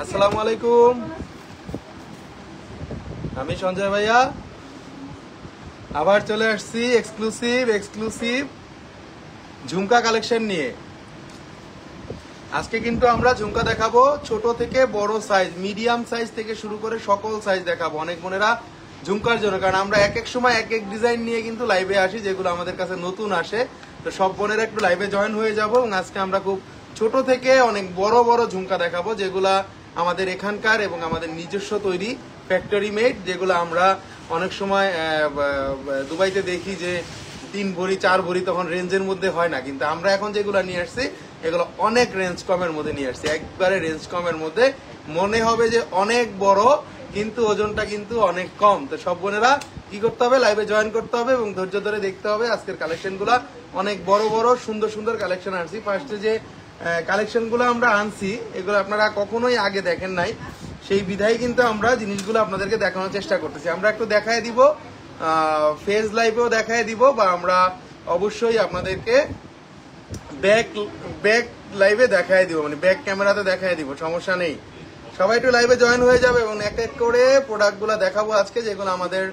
আসসালামু আলাইকুম, আমি সঞ্জয় ভাইয়া আবার চলে আসছি এক্সক্লুসিভ ঝুমকা কালেকশন নিয়ে। আজকে কিন্তু আমরা ঝুমকা দেখাবো ছোট থেকে বড় সাইজ, মিডিয়াম সাইজ থেকে শুরু করে সকল সাইজ দেখাবো অনেক বোনেরা ঝুমকার জন্য, কারণ আমরা এক এক সময় এক এক ডিজাইন নিয়ে কিন্তু লাইভে আসি যেগুলো আমাদের কাছে নতুন আসে। তো সব বোনেরা একটু লাইভে জয়েন হয়ে যাবো এবং আজকে আমরা খুব ছোট থেকে অনেক বড় বড় ঝুমকা দেখাবো যেগুলা আমাদের এখানকার এবং আমাদের নিজস্ব তৈরি ফ্যাক্টরি মেড, যেগুলো আমরা অনেক সময় দুবাইতে দেখি যে 3 ভরি 4 ভরি তখন রেঞ্জের মধ্যে হয় না, কিন্তু আমরা এখন যেগুলো নিয়ে আসছি এগুলো অনেক রেঞ্জ কমের মধ্যে নিয়ে আসছি, একবারে রেঞ্জ কমের মধ্যে। মনে হবে যে অনেক বড় কিন্তু ওজনটা কিন্তু অনেক কম। তো সব বোনেরা কি করতে হবে, লাইভে জয়েন করতে হবে এবং ধৈর্য ধরে দেখতে হবে। আজকের কালেকশন গুলা অনেক বড় বড় সুন্দর সুন্দর কালেকশন আনছি। ফার্স্টে যে কালেকশন গুলো আমরা আনছি এগুলো আপনারা কখনোই আগে দেখেন নাই, সেই বিধায় কিন্তু আমরা জিনিসগুলো আপনাদেরকে দেখানোর চেষ্টা করতেছি। আমরা একটু দেখায় দিব, ফেস লাইভেও দেখায় দিব, বা আমরা অবশ্যই আপনাদেরকে ব্যাক লাইভে দেখায় দিব, মানে ব্যাক ক্যামেরাতে দেখায় দিব, সমস্যা নেই। সবাই একটু লাইভে জয়েন হয়ে যাবে এবং এক এক করে প্রোডাক্টগুলো দেখাবো আজকে, যেগুলো আমাদের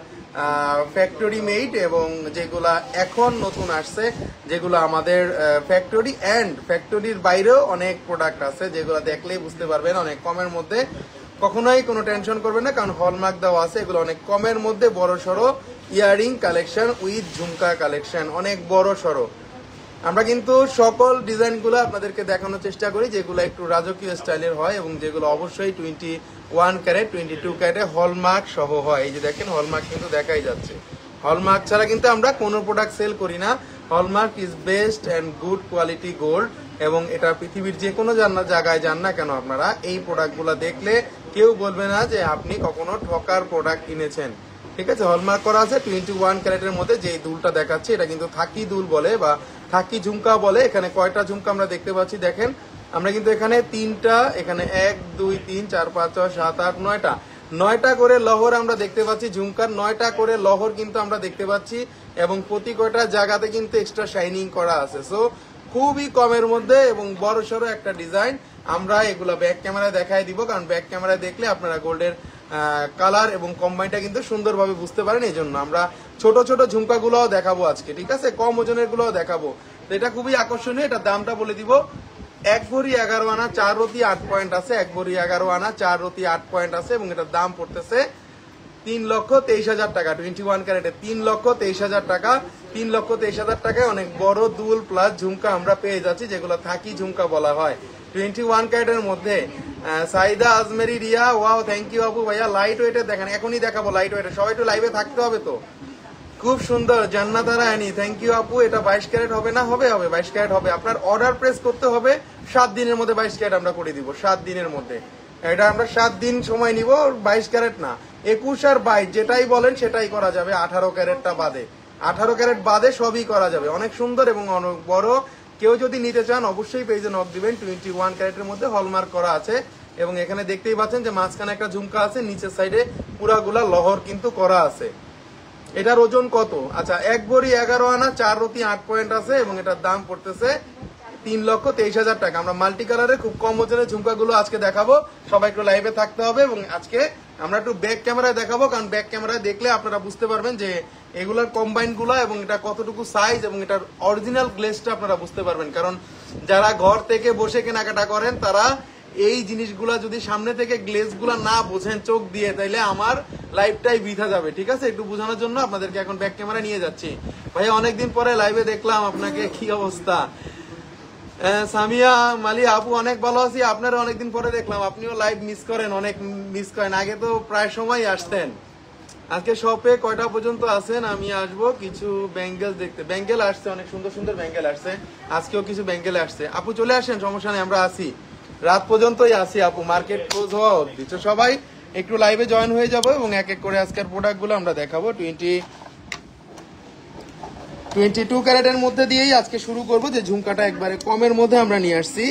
ফ্যাক্টরি মেড এবং যেগুলা এখন নতুন আসছে, যেগুলো আমাদের ফ্যাক্টরি অ্যান্ড ফ্যাক্টরির বাইরেও অনেক প্রোডাক্ট আছে যেগুলো দেখলেই বুঝতে পারবেন অনেক কমের মধ্যে। কখনোই কোনো টেনশন করবেন না, কারণ হলমার্ক দেওয়া আছে। এগুলো অনেক কমের মধ্যে বড় সড়ো earring collection with jhumka collection, অনেক বড় সড়ো। আমরা কিন্তু সকল ডিজাইনগুলো আপনাদেরকে দেখানোর চেষ্টা করি যেগুলো একটু রাজকীয় স্টাইলের হয় এবং যেগুলো অবশ্যই 21 ক্যারেট 22 ক্যারেটে হলমার্ক সহ হয়। এই যে দেখেন হলমার্ক কিন্তু দেখাই যাচ্ছে। হলমার্ক ছাড়া কিন্তু আমরা কোনো প্রোডাক্ট সেল করি না। Hallmark is best and good quality gold, এবং এটা পৃথিবীর যে কোনো জায়গায় যান না কেন আপনারা এই প্রোডাক্টগুলো দেখলে কেউ বলবে না যে আপনি কখনো ঠকার প্রোডাক্ট কিনেছেন। ঠিক আছে, হলমার্ক করা আছে 21 ক্যারেটের মধ্যে। যে দুলটা দেখাচ্ছে এটা কিন্তু থাকি দুল বলে বা থাকি ঝুমকা বলে। এখানে কয়টা ঝুমকা আমরা দেখতে পাচ্ছি দেখেন, আমরা কিন্তু এখানে 3টা, এখানে 1 2 3 4 5 6 7 8 9টা করে লহর আমরা দেখতে পাচ্ছি। ঝুমকার 9টা করে লহর কিন্তু আমরা দেখতে পাচ্ছি এবং প্রতি কয়টা জায়গাতে কিন্তু এক্সট্রা শাইনিং করা আছে। সো খুবই কমের মধ্যে এবং বড় সড়ো একটা ডিজাইন। আমরা এগুলো ব্যাক ক্যামেরায় দেখাই দিব, কারণ ব্যাক ক্যামেরায় দেখলে আপনারা গোল্ডের কালার এবং কম্বাইনটা কিন্তু সুন্দরভাবে বুঝতে পারেন। এই জন্য আমরা ছোট ছোট ঝুমকা গুলোও দেখাবো আজকে, ঠিক আছে, কম ওজনের গুলোও দেখাবো। তো এটা খুবই আকর্ষণীয়। এটার দামটা বলে দিব, 1 ভরি 11 আনা 4 রতি 8 পয়েন্ট আছে, 1 ভরি 11 আনা 4 রতি 8 পয়েন্ট আছে এবং এটার দাম পড়তেছে 3,23,000 টাকা। 21 ক্যারেটে 3,23,000 টাকা। 3,23,000 টাকায় অনেক বড় দুল প্লাস ঝুমকা আমরা পেয়ে যাচ্ছি, যেগুলো থাকি ঝুমকা বলা হয় 21 ক্যারেটের মধ্যে। Saida Azmeri Ria, wow thank you আপু। ভাইয়া লাইট ওয়েটের দেখেন, এখনই দেখাবো লাইট ওয়েটের। সবাই একটু লাইভে থাকতে হবে। তো খুব সুন্দর জান্নাতারা আনি, থ্যাংক ইউ আপু। এটা 22 ক্যারেট হবে না? হবে 22 ক্যারেট হবে। আপনার অর্ডার প্রেস করতে হবে, 7 দিনের মধ্যে 22 ক্যারেট আমরা করে দিব। 7 দিনের মধ্যে এটা আমরা 7 দিন সময় নিব। 22 ক্যারেট না, 21 আর 22 যেটাই বলেন সেটাই করা যাবে, 18 ক্যারেটটা বাদে। 18 ক্যারেট বাদে সবই করা যাবে। অনেক সুন্দর এবং অনেক বড়। কেউ যদি নিতে চান অবশ্যই পেজে নক দিবেন। 21 ক্যারেটের মধ্যে হলমার্ক করা আছে এবং এখানে দেখতেই পাচ্ছেন যে মাঝখানে একটা ঝুমকা আছে, নিচের সাইডে পুরাগুলা লহর কিন্তু করা আছে। এটার ওজন কত? আচ্ছা, 1 ভরি 11 আনা 4 রতি 8 পয়েন্ট আছে এবং এটার দাম পড়তেছে 3,23,000 টাকা। আমরা মাল্টি কালারের খুব কম ওজনের ঝুমকাগুলো আজকে দেখাবো। সবাই একটু লাইভে থাকতে হবে এবং আজকে আমরা একটু ব্যাক ক্যামেরায় দেখাবো, কারণ ব্যাক ক্যামেরায় দেখলে আপনারা বুঝতে পারবেন যে এগুলোর কম্বাইন গুলা এবং এটা কতটুকু সাইজ এবং এটার অরিজিনাল গ্লেজটা আপনারা বুঝতে পারবেন। কারণ যারা ঘর থেকে বসে কেনাকাটা করেন তারা এই জিনিসগুলা যদি সামনে থেকে গ্লেজ গুলা না বোঝেন চোখ দিয়ে, তাইলে আমার লাইফটাই বৃথা যাবে। ঠিক আছে, একটু বোঝানোর জন্য আপনাদেরকে এখন ব্যাক ক্যামেরা নিয়ে যাচ্ছি। ভাই অনেকদিন পরে লাইভে দেখলাম আপনাকে, কি অবস্থা? সামিয়া মালি আপু, অনেক ভালো আছি। আপনারা অনেকদিন পরে দেখলাম, আপনিও লাইভ মিস করেন, অনেক মিস করেন। আগে তো প্রায় সময় আসতেন। আজকে শপে কয়টা পর্যন্ত আছেন? আমি আসবো কিছু ব্যাঙ্গেল দেখতে। ব্যাঙ্গেল আসছে, অনেক সুন্দর সুন্দর ব্যাঙ্গেল আসছে। আজকেও কিছু ব্যাঙ্গেল আসছে। আপু চলে আসেন, সমস্যা নেই, আমরা আসি, রাত পর্যন্তই আসি আপু, মার্কেট ক্লোজ হওয়া অবধি। তো সবাই একটু লাইভে জয়েন হয়ে যাবো এবং এক এক করে আজকের প্রোডাক্টগুলো আমরা দেখাবো। 22 ক্যারেটের মধ্যে দিয়েই আজকে শুরু করবো, যে ঝুমকাটা একবারে কমের মধ্যে আমরা নিয়ে আসছি।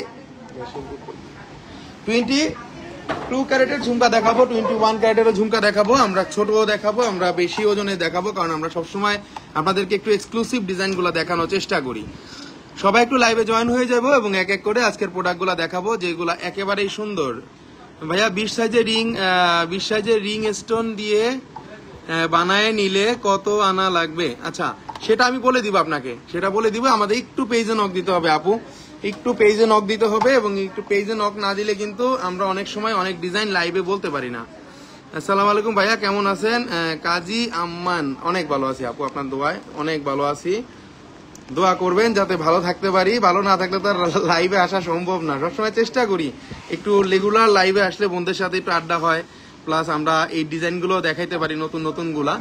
22 ক্যারেটের ঝুমকা দেখাবো, 21 ক্যারেটের ঝুমকা দেখাবো, আমরা ছোটও দেখাবো, আমরা বেশি ওজনে দেখাবো, কারণ আমরা সবসময় আপনাদেরকে একটু এক্সক্লুসিভ ডিজাইনগুলো দেখানোর চেষ্টা করি। সবাই একটু লাইভে জয়েন হয়ে যাবো এবং এক এক করে আজকের প্রোডাক্টগুলো দেখাবো, যেগুলো একেবারেই সুন্দর। ভাইয়া 20 সাইজের রিং স্টোন দিয়ে বানায় নিলে কত আনা লাগবে? আচ্ছা সেটা আমি বলে দিব আপনাকে, সেটা বলে দিব। আমাদের একটু পেজে নক দিতে হবে আপু, একটু পেজে নক দিতে হবে, এবং একটু পেজে নক না দিলে কিন্তু আমরা অনেক সময় অনেক ডিজাইন লাইভে বলতে পারি না। আসসালামু আলাইকুম ভাইয়া, কেমন আছেন? কাজী আম্মান, অনেক ভালো আছি আপু, আপনার দোয়ায় অনেক ভালো আছি। দোয়া করবেন যাতে ভালো থাকতে পারি, ভালো না থাকলে তো আর লাইভে আসা সম্ভব না। সবসময় চেষ্টা করি একটু রেগুলার লাইভে আসলে বন্ধুদের সাথে একটু আড্ডা হয়, প্লাস আমরা এই ডিজাইনগুলো দেখাইতে পারি নতুন নতুন গুলা।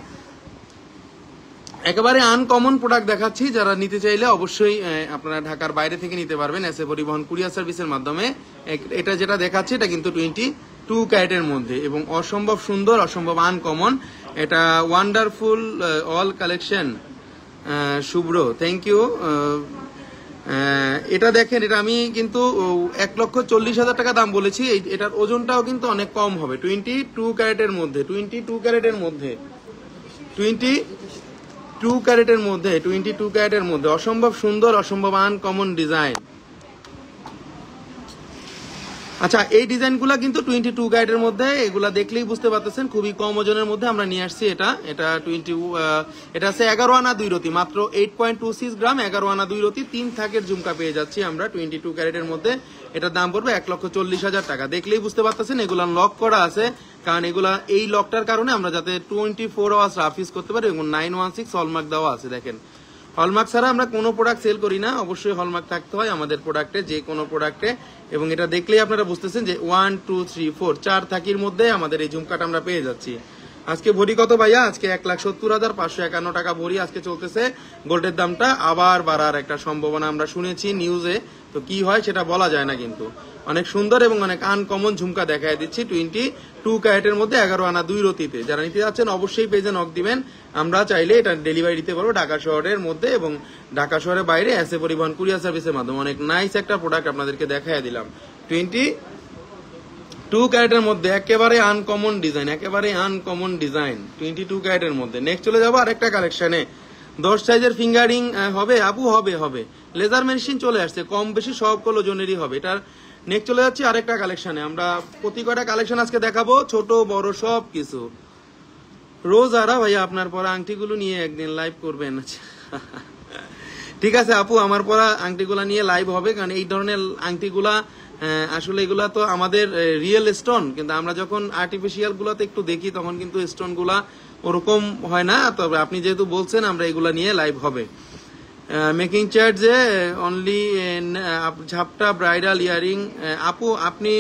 একেবারে আনকমন প্রোডাক্ট দেখাচ্ছি, যারা নিতে চাইলে অবশ্যই আপনারা ঢাকার বাইরে থেকে নিতে পারবেন এসএ পরিবহন কুরিয়ার সার্ভিসের মাধ্যমে। এটা যেটা দেখাচ্ছি এটা কিন্তু 22 ক্যারেটের মধ্যে এবং অসম্ভব সুন্দর, অসম্ভব আনকমন। এটা wonderful all collection. Shubhra, thank you. এটা দেখেন, এটা আমি কিন্তু 1,40,000 টাকা দাম বলেছি। এটার ওজনটাও কিন্তু অনেক কম হবে। 22 ক্যারেটের মধ্যে, 22 ক্যারেটের মধ্যে, 22 ক্যারেটের মধ্যে, 22 ক্যারেটের মধ্যে অসম্ভব সুন্দর, অসম্ভব আনকমন ডিজাইন। আচ্ছা এই ডিজাইনগুলো কিন্তু 22 ক্যারেটের মধ্যে, এগুলা দেখলেই বুঝতে পারতেছেন খুবই কম ওজনের মধ্যে আমরা নিয়ে আসছি। এটা এটা আছে 11 আনা 2 রতি, মাত্র 8.26 গ্রাম, 11 আনা 2 রতি, 3 থাকের ঝুমকা পেয়ে যাচ্ছি আমরা 22 ক্যারেটের মধ্যে। এটার দাম পড়বে 1,40,000 টাকা। দেখলেই বুঝতে পারতেছেন এগুলা লক করা আছে, কারণ এগুলা এই লকটার কারণে আমরা যাতে 24 আওয়ার্স রাফ ইউজ করতে পারি, এবং 916 হলমার্ক দেওয়া আছে। দেখেন হলমার্ক ছাড়া আমরা কোনো প্রোডাক্ট সেল করি না, অবশ্যই হলমার্ক থাকতে হয় আমাদের প্রোডাক্টে, যে কোনো প্রোডাক্টে। এবং এটা দেখলেই আপনারা বুঝতেছেন যে 1 2 3 4 4 থাকির মধ্যে আমাদের এই ঝুমকাটা আমরা পেয়ে যাচ্ছি। আজকে ভরি কত ভাইয়া? আজকে 1,70,551 টাকা ভরি আজকে চলতেছে। গোল্ডের দামটা আবার বাড়ার একটা সম্ভাবনা আমরা শুনেছি নিউজে, তো কি হয় সেটা বলা যায় না, কিন্তু অনেক সুন্দর এবং অনেক আনকমন ঝুমকা দেখায় দিচ্ছি 22 ক্যারেটের মধ্যে 11 আনা 2 রতিতে। যারা নিতে যাচ্ছেন অবশ্যই পেজে নক দিবেন, আমরা চাইলে এটা ডেলিভারি দিতে পারবো ঢাকা শহরের মধ্যে এবং ঢাকা শহরের বাইরে এসএ পরিবহন কুরিয়ার সার্ভিসের মাধ্যমে। অনেক নাইস একটা প্রোডাক্ট আপনাদেরকে দেখায় দিলাম 22 ক্যারেটের মধ্যে, একেবারে আনকমন ডিজাইন, একেবারে আনকমন ডিজাইন 22 ক্যারেটের মধ্যে। নেক্সট চলে যাবো আরেকটা কালেকশনে। 10 সাইজের ফিঙ্গারিং হবে আপু? হবে। লেজার মেশিন চলে আসছে, কম বেশি সব ওজনেরই হবে। এটার নেক্সট চলে যাচ্ছি আরেকটা কালেকশনে। আমরা প্রতি কয়টা কালেকশন আজকে দেখাবো, ছোট বড় সব কিছু। রোজ আরা ভাইয়া আপনার পরা আংটিগুলো নিয়ে একদিন লাইভ করবেন? ঠিক আছে আপু, আমার পরা আংটিগুলা নিয়ে লাইভ হবে, কারণ এই ধরনের আংটিগুলা আসলে এগুলা তো আমাদের রিয়েল স্টোন, কিন্তু আমরা যখন আর্টিফিশিয়াল গুলাতে একটু দেখি তখন কিন্তু স্টোন গুলা ওরকম হয় না। তবে আপনি যেহেতু বলছেন আমরা এগুলা নিয়ে লাইভ হবে। মেকিং চার্জে অনলি ঝাপটা ব্রাইডাল ইয়ারিং আপু, আপনি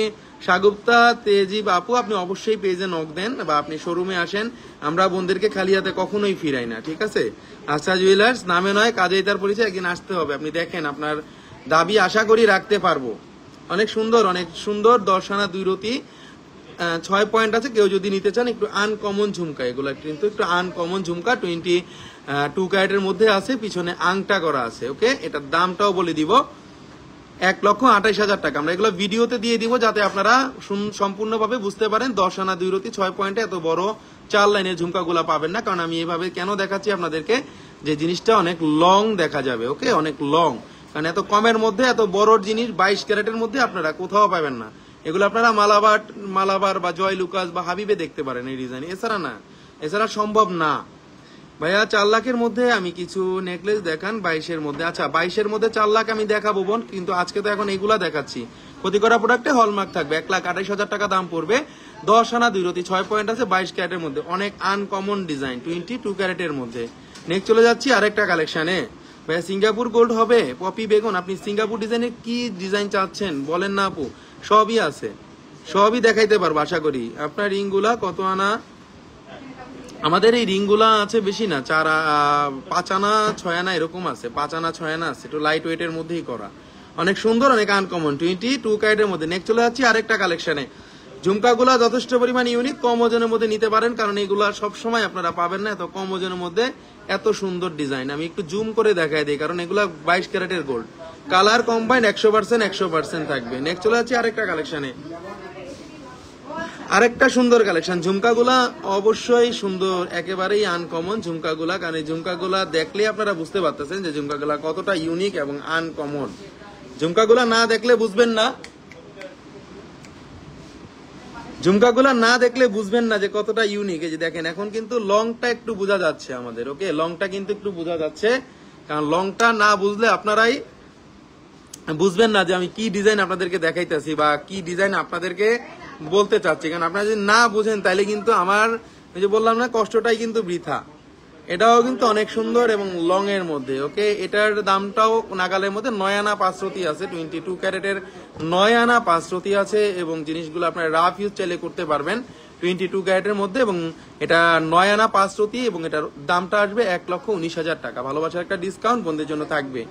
সাগুপ্তা তেজিব আপু, আপনি অবশ্যই পেজে নক দেন বা আপনি শোরুমে আসেন, আমরা বোনদেরকে খালি হাতে কখনোই ফিরাই না, ঠিক আছে? আচ্ছা জুয়েলার্স নামে নয় কাজেই তার পরিচয়, একদিন আসতে হবে। আপনি দেখেন আপনার দাবি আশা করি রাখতে পারবো। অনেক সুন্দর, অনেক সুন্দর 10 আনা 2 রতি, 6 পয়েন্ট আছে। কেউ যদি নিতে চান একটু আনকমন ঝুমকা, এগুলো কিন্তু একটু আনকমন ঝুমকা 22 ক্যারেটের মধ্যে আছে, পিছনে আংটা করা আছে। ওকে, এটার দামটাও বলে দিব 1,28,000 টাকা। আমরা এগুলো ভিডিওতে দিয়ে দিব যাতে আপনারা সম্পূর্ণভাবে বুঝতে পারেন। 10 আনা 2 রতি 6 পয়েন্টে এত বড় 4 লাইনের ঝুমকাগুলা পাবেন না, কারণ আমি এভাবে কেন দেখাচ্ছি আপনাদেরকে, যে জিনিসটা অনেক লং দেখা যাবে। ওকে, অনেক লং, কারণ এত কমের মধ্যে এত বড় জিনিস 22 ক্যারেটের মধ্যে আপনারা কোথাও পাবেন না। এগুলো আপনারা মালাবার বা জয় লুকাস বা হাবিবে দেখতে পারেন এই ডিজাইন, এছাড়া না, এছাড়া সম্ভব না। ভাইয়া 4 লাখের মধ্যে আমি কিছু নেকলেস দেখান 22-এর মধ্যে। আচ্ছা 22-এর মধ্যে 4 লাখ আমি দেখাবো বোন, কিন্তু আজকে তো এখন এগুলা দেখাচ্ছি। ক্ষতি করা প্রোডাক্টে হলমার্ক থাকবে, 1,28,000 টাকা দাম পড়বে। 10 আনা 2 রতি 6 পয়েন্ট আছে, 22 ক্যারেটের মধ্যে, অনেক আনকমন ডিজাইন 22 ক্যারেটের মধ্যে। নেক্সট চলে যাচ্ছি আরেকটা কালেকশনে। ভাইয়া সিঙ্গাপুর গোল্ড হবে? পপি বেগুন, আপনি সিঙ্গাপুর ডিজাইনের কি ডিজাইন চাচ্ছেন বলেন না আপু? সবই আছে, সবই দেখাইতে পারবো আশা করি। আপনার রিংগুলা কত আনা? আমাদের এই রিংগুলা আছে বেশি না, 5 আনা 6 আনা এরকম আছে, 5 আনা 6 আনা আছে, একটু লাইট ওয়েটের মধ্যেই করা, অনেক সুন্দর, অনেক আনকমন 22 ক্যারেটের মধ্যে। নেক্সট চলে যাচ্ছি আরেকটা কালেকশনে। ঝুমকাগুলা যথেষ্ট পরিমাণ ইউনিক, কম ওজনের মধ্যে নিতে পারেন, কারণ এগুলা সবসময় আপনারা পাবেন না এত কম ওজনের মধ্যে এত সুন্দর ডিজাইন। আমি একটু জুম করে দেখাই দিই, কারণ এগুলা 22 ক্যারেটের গোল্ড, কালার কম্বাইন্ড 100% থাকবে। নেক্সট চলে যাচ্ছি আরেকটা কালেকশনে, আরেকটা সুন্দর কালেকশন। ঝুমকাগুলা অবশ্যই সুন্দর, একেবারেই আনকমন ঝুমকাগুলা, কারণ এই ঝুমকাগুলা দেখলে আপনারা বুঝতে পারতেছেন যে ঝুমকাগুলা কতটা ইউনিক এবং আনকমন। ঝুমকাগুলা না দেখলে বুঝবেন না। ঝুমকাগুলা না দেখলে বুঝবেন না যে কতটা ইউনিক। এই যে দেখেন এখন কিন্তু লংটা একটু বোঝা যাচ্ছে আমাদের, ওকে লংটা কিন্তু একটু বোঝা যাচ্ছে, কারণ লংটা না বুঝলে আপনারাই বুঝবেন না যে আমি কি ডিজাইন আপনাদেরকে দেখাইতেছি বা কি ডিজাইন আপনাদেরকে বলতে চাচ্ছি। কারণ আপনারা যদি না বুঝেন তাহলে কিন্তু আমার ওই যে বললাম না কষ্টটাই কিন্তু বৃথা। এটাও কিন্তু অনেক সুন্দর এবং লং এর মধ্যে, ওকে এটার দামটাও নাগালের মধ্যে 9 আনা 5 রতি আছে, 22 ক্যারেটের 9 আনা 5 রতি আছে এবং জিনিসগুলো আপনারা রাফ ইউজ চাইলে করতে পারবেন 22 ক্যারেটের মধ্যে। এবং এটা 9 আনা 5 রতি এবং এটার দামটা আসবে 1,19,000 টাকা। ভালোবাসার একটা ডিসকাউন্ট বন্ধুদের জন্য থাকবে।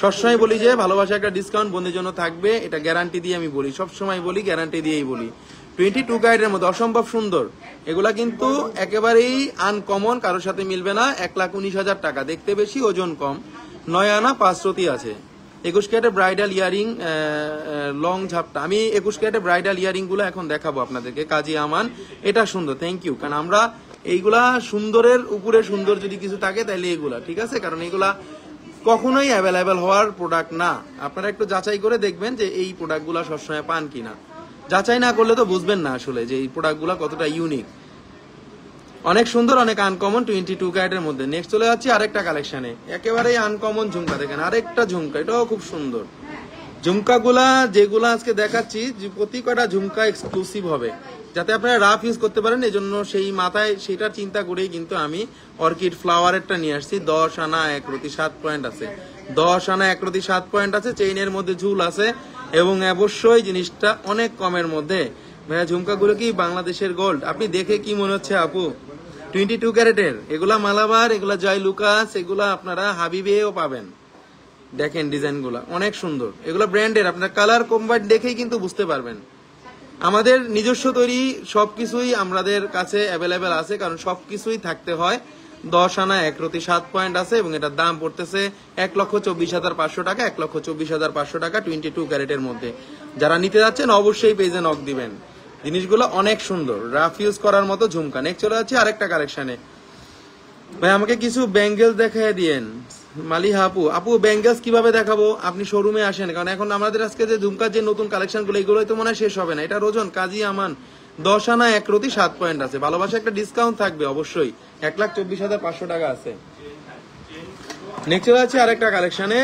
সবসময় বলি যে ভালোবাসার একটা ডিসকাউন্ট বন্ধুদের জন্য থাকবে, এটা গ্যারান্টি দিয়ে আমি বলি, সবসময় বলি গ্যারান্টি দিয়েই বলি। 22 ক্যারেটের মধ্যে অসম্ভব সুন্দর, এগুলা কিন্তু একেবারেই আনকমন, কারোর সাথে মিলবে না। 1,19,000 টাকা, দেখতে বেশি ওজন কম, 9 আনা 5 রতি আছে। 21 ক্যারেটের ব্রাইডাল ইয়ারিং লং ঝাপটা, আমি 21 ক্যারেটের ব্রাইডাল ইয়ারিং গুলো এখন দেখাবো আপনাদেরকে। কাজী আমান, এটা সুন্দর, থ্যাংক ইউ। কারণ আমরা এইগুলা সুন্দরের উপরে সুন্দর যদি কিছু থাকে তাহলে এগুলা ঠিক আছে, কারণ এগুলা কখনোই অ্যাভেলেবেল হওয়ার প্রোডাক্ট না। আপনারা একটু যাচাই করে দেখবেন যে এই প্রোডাক্টগুলা সবসময় পান কিনা। যাচাই না করলে তো বুঝবেন না আসলে যে এই প্রোডাক্টগুলো কতটা ইউনিক। অনেক সুন্দর, অনেক আনকমন 22 ক্যারেটের মধ্যে। নেক্সট চলে যাচ্ছি আরেকটা কালেকশনে, একেবারেই আনকমন ঝুমকা। দেখেন আরেকটা ঝুমকা, এটাও খুব সুন্দর। ঝুমকাগুলা যেগুলো আজকে দেখাচ্ছি প্রতি কয়টা ঝুমকা এক্সক্লুসিভ হবে, যাতে আপনারা রাফ ইউজ করতে পারেন। এই জন্য সেই মাথায় সেটা চিন্তা করেই কিন্তু আমি অর্কিড ফ্লাওয়ারেরটা নিয়ে আসছি। 10 আনা 1 রতি 7 পয়েন্ট আছে, 10 আনা 1 রতি 7 পয়েন্ট আছে, চেইনের মধ্যে ঝুল আছে এবং অবশ্যই জিনিসটা অনেক কমের মধ্যে। ভাইয়া ঝুমকাগুলো কি বাংলাদেশের গোল্ড? আপনি দেখে কি মনে হচ্ছে আপু? 22 ক্যারেটের এগুলা মালাবার, এগুলা জয় লুকাস, এগুলা আপনারা হাবিবেও পাবেন। দেখেন ডিজাইন গুলা অনেক সুন্দর, এগুলো ব্র্যান্ডের, আপনার কালার কম্বাইন দেখেই কিন্তু বুঝতে পারবেন। আমাদের নিজস্ব তৈরি সবকিছুই আমাদের কাছে অ্যাভেলেবেল আছে, কারণ সবকিছুই থাকতে হয়। 10 আনা 1 রতি 7 পয়েন্ট আছে এবং এটার দাম পড়তেছে 1,24,500 টাকা, 1,24,500 টাকা 22 ক্যারেটের মধ্যে। যারা নিতে যাচ্ছেন অবশ্যই পেজে নক দিবেন। জিনিসগুলো অনেক সুন্দর, রাফ ইউজ করার মতো ঝুমকা। নেক্সট চলে যাচ্ছে আরেকটা কালেকশনে। ভাই আমাকে কিছু ব্যাঙ্গেলস দেখাই দিয়েন। মালিহা আপু, আপু ব্যাঙ্গেলস কিভাবে দেখাবো? আপনি শোরুমে আসেন, কারণ এখন আমাদের আজকে যে ঝুমকার যে নতুন কালেকশন গুলো এগুলোই তো মনে হয় শেষ হবে না। এটা ওজন কাজী আমান 10 আনা 1 রতি 7 পয়েন্ট আছে। ভালোবাসা একটা ডিসকাউন্ট থাকবে অবশ্যই, 1,24,500 টাকা আছে। নেক্সট চলে যাচ্ছে আরেকটা কালেকশনে,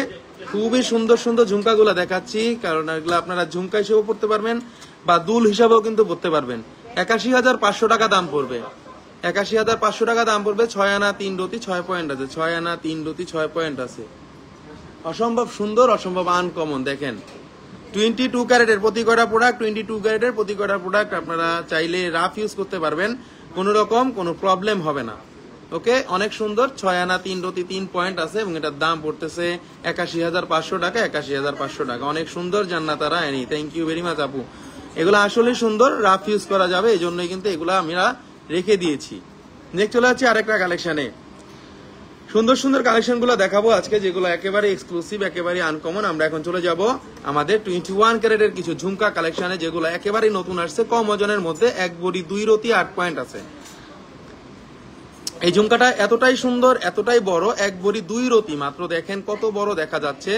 খুবই সুন্দর সুন্দর ঝুমকাগুলো দেখাচ্ছি, কারণ এগুলো আপনারা ঝুমকা হিসেবেও পড়তে পারবেন বা দুল হিসাবেও কিন্তু পড়তে পারবেন। 81,500 টাকা দাম পড়বে, 81,500 টাকা দাম পড়বে। 6 আনা 3 রতি 6 পয়েন্ট আছে, 6 আনা 3 রতি 6 পয়েন্ট আছে। অসম্ভব সুন্দর, অসম্ভব আনকমন। দেখেন 22 ক্যারেটের প্রতি কয়টা প্রোডাক্ট, 22 ক্যারেটের প্রতি কয়টা প্রোডাক্ট আপনারা চাইলে রাফ ইউজ করতে পারবেন, কোন রকম কোনো প্রবলেম হবে না। ওকে অনেক সুন্দর, 6 আনা 3 রতি 3 পয়েন্ট আছে এবং এটার দাম পড়তেছে 81,500 টাকা, 81,500 টাকা। অনেক সুন্দর Jannatara Ani, thank you very much আপু। এগুলো আসলে সুন্দর, রাফ ইউজ করা যাবে, এই জন্যই কিন্তু এগুলো আমরা রেখে দিয়েছি। নেক্সট চলে যাচ্ছে আরেকটা কালেকশনে, সুন্দর সুন্দর কালেকশন গুলো দেখাবো আজকে, যেগুলো একেবারে এক্সক্লুসিভ, একেবারে আনকমন। আমরা এখন চলে যাব আমাদের 21 ক্যারেটের কিছু ঝুমকা কালেকশনে, যেগুলো একেবারে নতুন আসছে, কম ওজনের মধ্যে, 1 বড়ি 2 রতি 8 পয়েন্ট আছে। এই ঝুমকাটা এতটাই সুন্দর, এতটাই বড়, 1 বড়ি 2 রতি মাত্র। দেখেন কত বড় দেখা যাচ্ছে,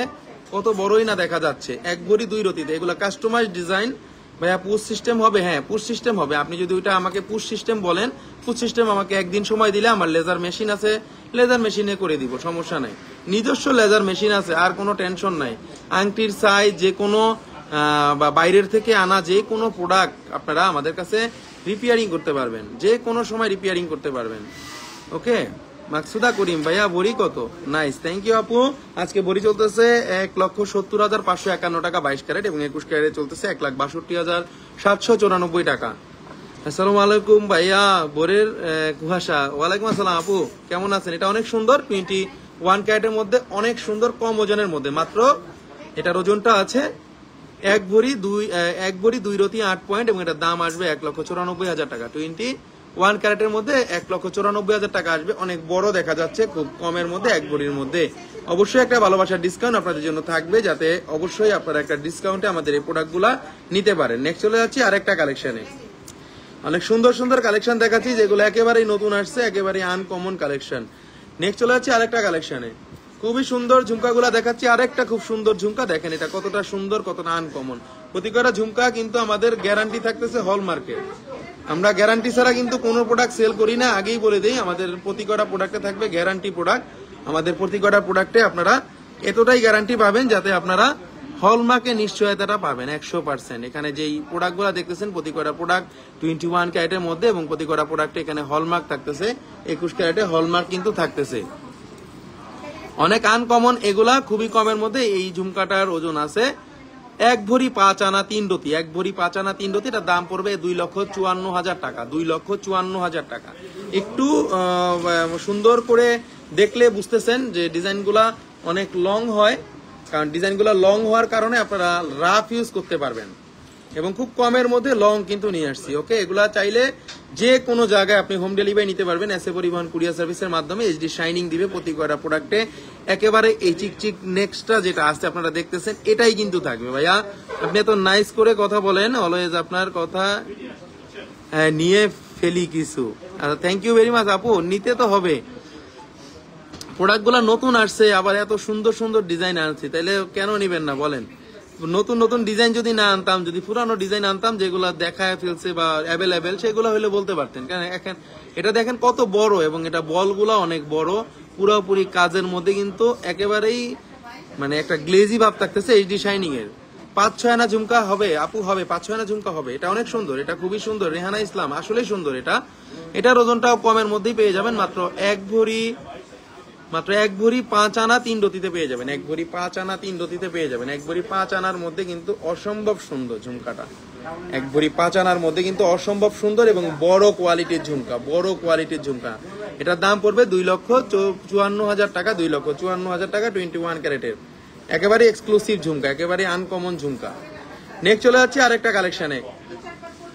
কত বড়ই না দেখা যাচ্ছে, 1 বড়ি 2 রতিতে। এগুলো কাস্টমাইজ ডিজাইন। ভাইয়া পুশ সিস্টেম হবে? হ্যাঁ পুশ সিস্টেম হবে। আপনি যদি ওইটা আমাকে পুশ সিস্টেম বলেন, পুশ সিস্টেম আমাকে একদিন সময় দিলে আমার লেজার মেশিন আছে, লেজার মেশিনে করে দিব, সমস্যা নাই। নিজস্ব লেজার মেশিন আছে, আর কোনো টেনশন নাই। আংটির সাইজ যে কোনো বা বাইরের থেকে আনা যে কোনো প্রোডাক্ট আপনারা আমাদের কাছে রিপেয়ারিং করতে পারবেন, যে কোনো সময় রিপেয়ারিং করতে পারবেন। ওকে মাকসুদা করিম, ভাইয়া বড়ি কত? নাইস, থ্যাংক ইউ আপু। আজকে বড়ি চলতেছে 1,70,551 টাকা 22 ক্যারেট এবং 21 ক্যারেট চলতেছে 1,62,794 টাকা। আসসালামু আলাইকুম ভাইয়া, বোরের কুয়াশা। ওয়ালাইকুম আসসালাম আপু, কেমন আছেন? এটা অনেক সুন্দর, 21 ক্যারেটের মধ্যে, অনেক সুন্দর, কম ওজনের মধ্যে। মাত্র এটার ওজনটা আছে 1 বড়ি 2 রতি 8 পয়েন্ট এবং এটার দাম আসবে 1,94,000 টাকা। 21 ক্যারেটের মধ্যে 1,94,000 টাকা আসবে। অনেক বড় দেখা যাচ্ছে, খুব কমের মধ্যে, 1 বড়ির মধ্যে। অবশ্যই একটা ভালোবাসার ডিসকাউন্ট আপনাদের জন্য থাকবে, যাতে অবশ্যই আপনারা একটা ডিসকাউন্টে আমাদের এই প্রোডাক্টগুলা নিতে পারেন। নেক্সট চলে যাচ্ছি আরেকটা কালেকশনে, অনেক সুন্দর সুন্দর কালেকশন দেখাচ্ছি, যেগুলো একেবারেই নতুন আসছে, একেবারে আনকমন কালেকশন। নেক্সট চলে যাচ্ছি আরেকটা কালেকশনে, খুবই সুন্দর ঝুমকাগুলা দেখাচ্ছি। আরেকটা খুব সুন্দর ঝুমকা, দেখেন এটা কতটা সুন্দর, কতটা আনকমন। প্রতিটা ঝুমকা কিন্তু আমাদের গ্যারান্টি থাকতেছে হলমার্কের, আমরা গ্যারান্টি ছাড়া কিন্তু কোনো প্রোডাক্ট সেল করি না, আগেই বলে দেই। আমাদের প্রতি কটা প্রোডাক্টে থাকবে গ্যারান্টি প্রোডাক্ট। আমাদের প্রতি কটা প্রোডাক্টে আপনারা এতটাই গ্যারান্টি পাবেন যাতে আপনারা হলমার্কের নিশ্চয়তাটা পাবেন 100%। এখানে যেই প্রোডাক্টগুলো দেখতেছেন প্রতি কটা প্রোডাক্ট 21 ক্যারেটের মধ্যে, এবং প্রতি কটা প্রোডাক্টে এখানে হলমার্ক থাকতেছে, 21 ক্যারেটে হলমার্ক কিন্তু থাকতেছে। অনেক আনকমন এগুলা, খুবই কমের মধ্যে। এই ঝুমকাটার ওজন আছে 1 ভরি 5 আনা 3 রতি। 1 ভরি 5 আনা 3 রতি, এটার দাম পড়বে 2,54,000 টাকা। 2,54,000 টাকা। একটু সুন্দর করে দেখলে বুঝতেছেন যে ডিজাইনগুলা অনেক লং হয়, কারণ ডিজাইনগুলো লং হওয়ার কারণে আপনারা রাফ ইউজ করতে পারবেন, এবং খুব কমের মধ্যে লং কিন্তু নিয়ে আসছি। ওকে, এগুলা চাইলে যে কোনো জায়গায় আপনি হোম ডেলিভারি নিতে পারবেন এসএ পরিবহন কুরিয়ার সার্ভিসের মাধ্যমে। এইচডি শাইনিং দিবে প্রতি কয়টা প্রোডাক্টে। একেবারে এই চিকচিক নেক্সটটা যেটা আসছে আপনারা দেখতেছেন, এটাই কিন্তু থাকবে। ভাইয়া আপনি এত নাইস করে কথা বলেন, অলওয়েজ আপনার কথা নিয়ে ফেলি কিছু। আচ্ছা, থ্যাংক ইউ ভেরি মাচ আপু। নিতে তো হবে, প্রোডাক্টগুলো নতুন আসছে, আবার এত সুন্দর সুন্দর ডিজাইন আনছি, তাইলে কেন নিবেন না বলেন? নতুন নতুন ডিজাইন যদি না আনতাম, যদি পুরানো ডিজাইন আনতাম যেগুলো দেখায় ফেলছে বা অ্যাভেলেবেল, সেগুলো হলে বলতে পারতেন। কারণ এখন এটা দেখেন কত বড়, এবং এটা বলগুলো অনেক বড়, পুরোপুরি কাজের মধ্যে কিন্তু একেবারেই মানে একটা গ্লেজি ভাব থাকতেছে এইচডি শাইনিং এর। 5-6 আনা ঝুমকা হবে আপু, হবে 5-6 আনা ঝুমকা হবে। এটা অনেক সুন্দর, এটা খুবই সুন্দর। রেহানা ইসলাম, আসলেই সুন্দর এটা। এটার ওজনটাও কমের মধ্যেই পেয়ে যাবেন, মাত্র 1 ভরি 5 আনা 3 রতিতে পেয়ে যাবেন। 1 ভরি 5 আনা 3 রতিতে পেয়ে যাবেন। 1 ভরি 5 আনার মধ্যে কিন্তু অসম্ভব সুন্দর ঝুমকাটা। 1 ভরি 5 আনার মধ্যে কিন্তু অসম্ভব সুন্দর এবং বড় কোয়ালিটির ঝুমকা, বড় কোয়ালিটির ঝুমকা। এটার দাম পড়বে 2,54,000 টাকা। 2,54,000 টাকা 21 ক্যারেটের একেবারে এক্সক্লুসিভ ঝুমকা, একেবারে আনকমন ঝুমকা। নেক্সট চলে যাচ্ছে আরেকটা কালেকশনে।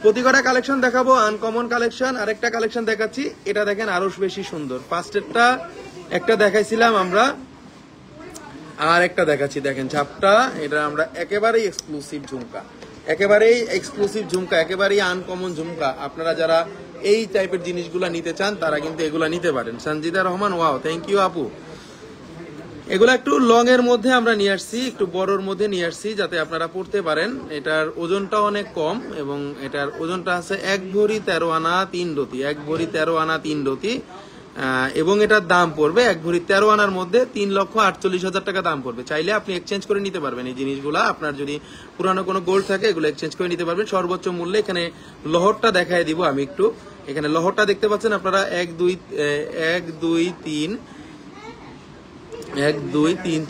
প্রতি কটা কালেকশন দেখাবো আনকমন কালেকশন। আরেকটা কালেকশন দেখাচ্ছি, এটা দেখেন আরো বেশি সুন্দর। ফার্স্টেরটা একটা দেখাইছিলাম আমরা, আর একটা দেখাচ্ছি, দেখেন ঝাপটা। এটা আমরা একেবারেই এক্সক্লুসিভ ঝুমকা, একেবারেই এক্সক্লুসিভ ঝুমকা, একেবারেই আনকমন ঝুমকা। আপনারা যারা এই টাইপের জিনিসগুলা নিতে চান তারা কিন্তু এগুলা নিতে পারেন। Sanjida Rahman, wow, thank you আপু। এগুলো একটু লং এর মধ্যে আমরা নিয়ে আসছি, একটু বড়র মধ্যে নিয়ে আসছি যাতে আপনারা পড়তে পারেন। এটার ওজনটা অনেক কম, এবং এটার ওজনটা আছে 1 ভরি 13 আনা 3 রতি। 1 ভরি 13 আনা 3 রতি, এবং এটার দাম পড়বে 1 ভরি 13 আনার মধ্যে 3,48,000 টাকা দাম পড়বে। চাইলে আপনি এক্সচেঞ্জ করে নিতে পারবেন এই জিনিসগুলা। আপনার যদি পুরানো কোনো গোল্ড থাকে এগুলো এক্সচেঞ্জ করে নিতে পারবেন সর্বোচ্চ মূল্যে। এখানে লহরটা দেখায় দিব আমি একটু। এখানে লহরটা দেখতে পাচ্ছেন আপনারা 1 2 3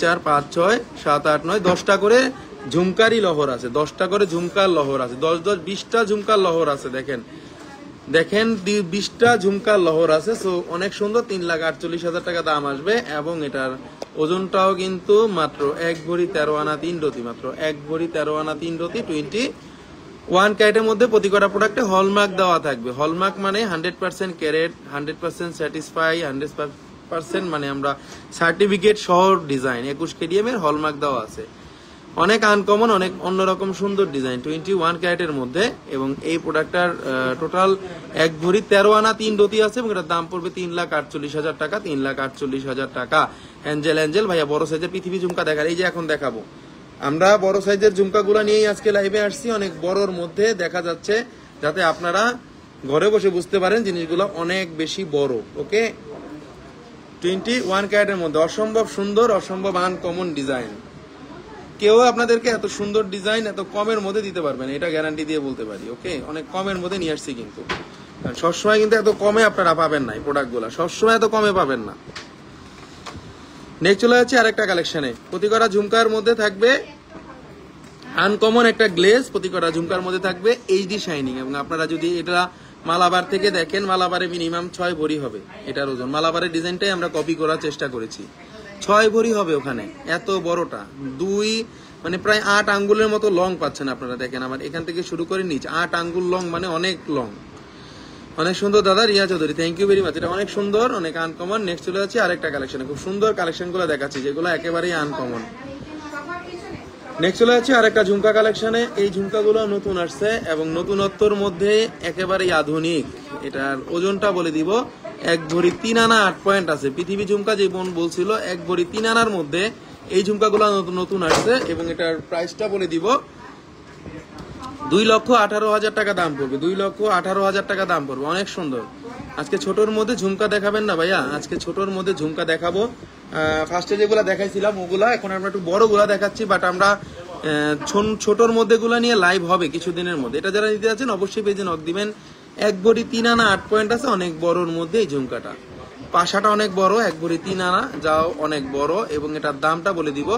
4 5 6 7 8 9 10টা করে ঝুমকারই লহর আছে, 10টা করে ঝুমকার লহর আছে, 10 20টা ঝুমকার লহর আছে। দেখেন 20টা ঝুমকার লহর আছে। সো অনেক সুন্দর, 3,48,000 টাকা দাম আসবে। এবং এটার ওজনটাও কিন্তু মাত্র 1 ভরি 13 আনা 3 রতি, মাত্র 1 ভরি 13 আনা 3 রতি 21 ক্যারেটের মধ্যে। প্রতি কটা প্রোডাক্টে হলমার্ক দেওয়া থাকবে। হলমার্ক মানে 100% ক্যারেট, 100% স্যাটিসফাই, 100% মানে আমরা সার্টিফিকেট সহ ডিজাইন 21 কেডিএম এর হলমার্ক দেওয়া আছে। অনেক আনকমন, অনেক অন্যরকম সুন্দর ডিজাইন 21 ক্যারেটের মধ্যে। এবং এই প্রোডাক্টটার টোটাল 1 ভরি 13 আনা 3 রতি আছে, এবং এটার দাম পড়বে 3,48,000 টাকা। 3,48,000 টাকা। অ্যাঞ্জেল ভাইয়া বড় সাইজের পৃথিবী ঝুমকা দেখার, এই যে এখন দেখাবো আমরা বড় সাইজের ঝুমকাগুলো নিয়েই আজকে লাইভে আসছি। অনেক বড়র মধ্যে দেখা যাচ্ছে, যাতে আপনারা ঘরে বসে বুঝতে পারেন জিনিসগুলো অনেক বেশি বড়। ওকে, 21 ক্যারেটের মধ্যে অসম্ভব সুন্দর, অসম্ভব আনকমন ডিজাইন। কেউ আপনাদেরকে এত সুন্দর ডিজাইন এত কমের মধ্যে দিতে পারবেন, এটা গ্যারান্টি দিয়ে বলতে পারি। ওকে, অনেক কমের মধ্যে নিয়ে আসছি, কিন্তু সবসময় কিন্তু এত কমে আপনারা পাবেন না। এই প্রোডাক্টগুলো সবসময় এত কমে পাবেন না। নেক্সট চলে যাচ্ছে আরেকটা কালেকশনে। প্রতি কটা ঝুমকার মধ্যে থাকবে আনকমন একটা গ্লেজ, প্রতি কটা ঝুমকার মধ্যে থাকবে এইচডি শাইনিং। এবং আপনারা যদি এটা মালাবার থেকে দেখেন, মালাবারে মিনিমাম 6 ভরি হবে এটার ওজন। মালাবারের ডিজাইনটাই আমরা কপি করার চেষ্টা করেছি। 6 ভরি হবে ওখানে, এত বড়টা। মানে প্রায় 8 আঙ্গুলের মতো লং পাচ্ছেন আপনারা। দেখেন আমার এখান থেকে শুরু করে নিচ 8 আঙ্গুল লং, মানে অনেক লং। অনেক সুন্দর দাদা Ria Chowdhury, thank you very much. এটা অনেক সুন্দর, অনেক আনকমন। নেক্সট চলে যাচ্ছে আরেকটা কালেকশন। খুব সুন্দর কালেকশন গুলো দেখাচ্ছি যেগুলো একেবারেই আনকমন। নেক্সট চলে যাচ্ছে আরেকটা ঝুমকা কালেকশনে। এই ঝুমকাগুলো নতুন আসছে এবং নতুনত্বর মধ্যে একেবারেই আধুনিক। এটার ওজনটা বলে দিব, 1 ভরি 3 আনা 8 পয়েন্ট আছে। পৃথিবী ঝুমকা যে বোন বলছিল 1 ভরি 3 আনার মধ্যে এই ঝুমকাগুলো নতুন আসছে। এবং এটার প্রাইসটা বলে দিব 2,18,000 টাকা দাম পড়বে, 2,18,000 টাকা দাম পড়বে। অনেক সুন্দর। আজকে ছোটর মধ্যে ঝুমকা দেখাবেন না ভাইয়া? আজকে ছোটর মধ্যে ঝুমকা দেখাবো। ফার্স্টে যেগুলা দেখাইছিলাম ওগুলা, এখন আমরা একটু বড় গুলা দেখাচ্ছি, বাট আমরা ছোটর মধ্যে গুলা নিয়ে লাইভ হবে কিছুদিনের মধ্যে। এটা যারা নিতে যাচ্ছেন অবশ্যই পেজে নক দিবেন। 1 ভরি 3 আনা 8 পয়েন্ট আছে, অনেক বড়র মধ্যে এই ঝুমকাটা। পাশাটা অনেক বড়, 1 ভরি 3 আনা, যাও অনেক বড়, এবং এটার দামটা বলে দিব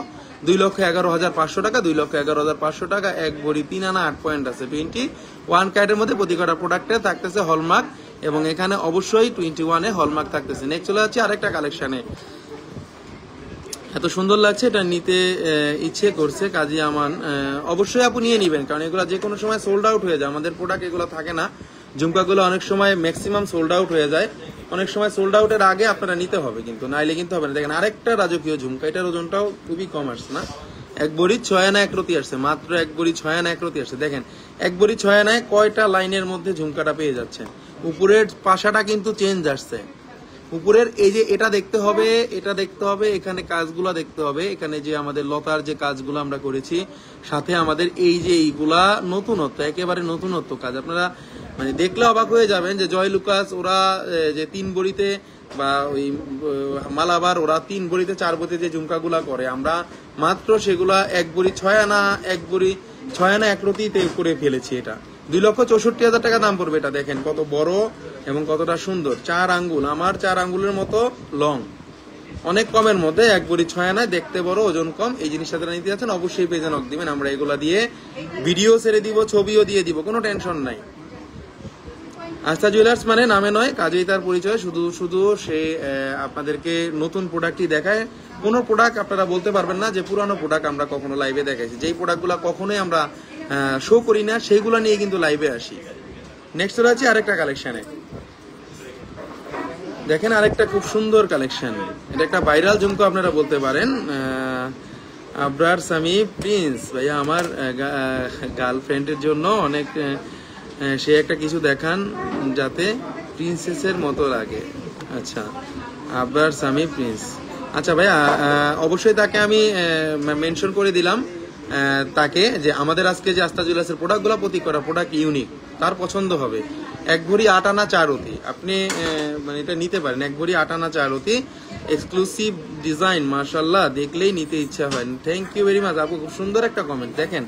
2,11,500 টাকা, 2,11,500 টাকা। 1 ভরি 3 আনা 8 পয়েন্ট আছে, 21 ক্যারেটের মধ্যে প্রতি কটা প্রোডাক্টে থাকতেছে হলমার্ক, এবং এখানে অবশ্যই 21 এ হলমার্ক থাকতেছে। নেক্সট চলে যাচ্ছে আরেকটা কালেকশনে। এত সুন্দর লাগছে, এটা নিতে ইচ্ছে করছে কাজী আমান। অবশ্যই আপনি নিয়ে নিবেন, কারণ এগুলো যে কোনো সময় সোল্ড আউট হয়ে যায়। আমাদের প্রোডাক্ট এগুলো থাকে না, ঝুমকাগুলো অনেক সময় ম্যাক্সিমাম সোল্ড আউট হয়ে যায়। অনেক সময় সোল্ড আউটের আগে আপনারা নিতে হবে, কিন্তু নাইলে কিন্তু হবে না। দেখেন আরেকটা রাজকীয় ঝুমকা, এটার ওজনটাও খুবই কম আসছে না, 1 ভরি 6 আনা 1 রতি আসছে, মাত্র 1 ভরি 6 আনা 1 রতি আসছে। দেখেন 1 ভরি 6 আনায় কয়টা লাইনের মধ্যে ঝুমকাটা পেয়ে যাচ্ছে। উপরের পাশাটা কিন্তু চেঞ্জ আসছে, উপরের এই যে এটা দেখতে হবে, এটা দেখতে হবে, এখানে কাজগুলা দেখতে হবে, এখানে যে আমাদের লতার যে কাজগুলো আমরা করেছি, সাথে আমাদের এই যে এইগুলা নতুনত্ব, একেবারে নতুনত্ব কাজ। আপনারা মানে দেখলে অবাক হয়ে যাবেন যে জয় লুকাস ওরা যে 3 ভরিতে, বা ওই মালাবার ওরা 3 ভরিতে 4 ভরিতে যে ঝুমকাগুলা করে, আমরা মাত্র সেগুলা 1 ভরি 6 আনা 1 ভরি 6 আনা 1 রতিতে করে ফেলেছি। এটা 2,64,000 টাকা দাম পড়বে। এটা দেখেন কত বড় এবং কতটা সুন্দর, 4 আঙ্গুল, আমার 4 আঙ্গুলের মতো লং, অনেক কমের মধ্যে 1 ভরি 6 আনায়, দেখতে বড়, ওজন কম। এই জিনিসটা যারা নিতে যাচ্ছেন অবশ্যই পেজে নক দিবেন, আমরা এগুলা দিয়ে ভিডিও ছেড়ে দিব, ছবিও দিয়ে দিব, কোনো টেনশন নাই। আস্থা জুয়েলার্স মানে নামে নয়, কাজেই তার পরিচয়। শুধু সে আপনাদেরকে নতুন প্রোডাক্টই দেখায়। কোনো প্রোডাক্ট আপনারা বলতে পারবেন না যে পুরানো প্রোডাক্ট আমরা কখনো লাইভে দেখাইছি। যেই প্রোডাক্টগুলো কখনোই আমরা শো করি না, সেইগুলো নিয়ে কিন্তু লাইভে আসি। নেক্সট রয়েছে আরেকটা কালেকশনে, দেখেন আরেকটা খুব সুন্দর কালেকশন। এটা একটা ভাইরাল ঝুমকো আপনারা বলতে পারেন। আবরার সামি প্রিন্স ভাইয়া, আমার গার্লফ্রেন্ডের জন্য অনেক সে একটা কিছু দেখান যাতে প্রিন্সেসের মতো লাগে। আচ্ছা, আবরার সামি প্রিন্স, আচ্ছা ভাইয়া, অবশ্যই তাকে আমি মেনশন করে দিলাম তাকে, যে আমাদের আজকে যে আস্থা জুয়েলার্সের প্রোডাক্টগুলো প্রতি করা প্রোডাক্ট ইউনিক, তার পছন্দ হবে। 1 ভরি 8 আনা 4 রতি আপনি মানে এটা নিতে পারেন। 1 ভরি 8 আনা 4 রতি, এক্সক্লুসিভ ডিজাইন, মাশাআল্লাহ, দেখলেই নিতে ইচ্ছা হয়। থ্যাংক ইউ ভেরি মাচ আপু, খুব সুন্দর একটা কমেন্ট। দেখেন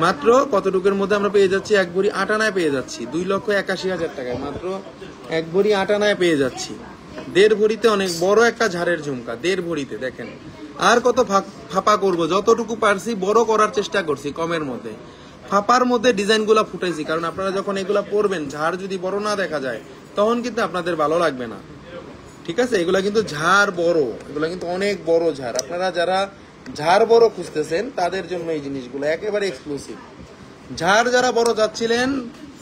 মাত্র কতটুকুর মধ্যে আমরা পেয়ে যাচ্ছি, 1 ভরি 8 আনায় পেয়ে যাচ্ছি 2,81,000 টাকায়, মাত্র 1 ভরি 8 আনায় পেয়ে যাচ্ছি। 1.5 ভরিতে অনেক বড় একটা ঝাড়ের ঝুমকা, 1.5 ভরিতে। দেখেন আর কত ফাঁপা করব, যতটুকু পারছি বড় করার চেষ্টা করছি, কমের মধ্যে ফাঁপার মধ্যে ডিজাইনগুলো ফুটাইছি। কারণ আপনারা যখন এগুলা পরবেন, ঝাড় যদি বড় না দেখা যায় তখন কিন্তু আপনাদের ভালো লাগবে না, ঠিক আছে? এগুলা কিন্তু ঝাড় বড়, এগুলা কিন্তু অনেক বড় ঝাড়। আপনারা যারা ঝাড় বড় খুঁজতেছেন তাদের জন্য এই জিনিসগুলো একেবারে এক্সক্লুসিভ। ঝাড় যারা বড় যাচ্ছিলেন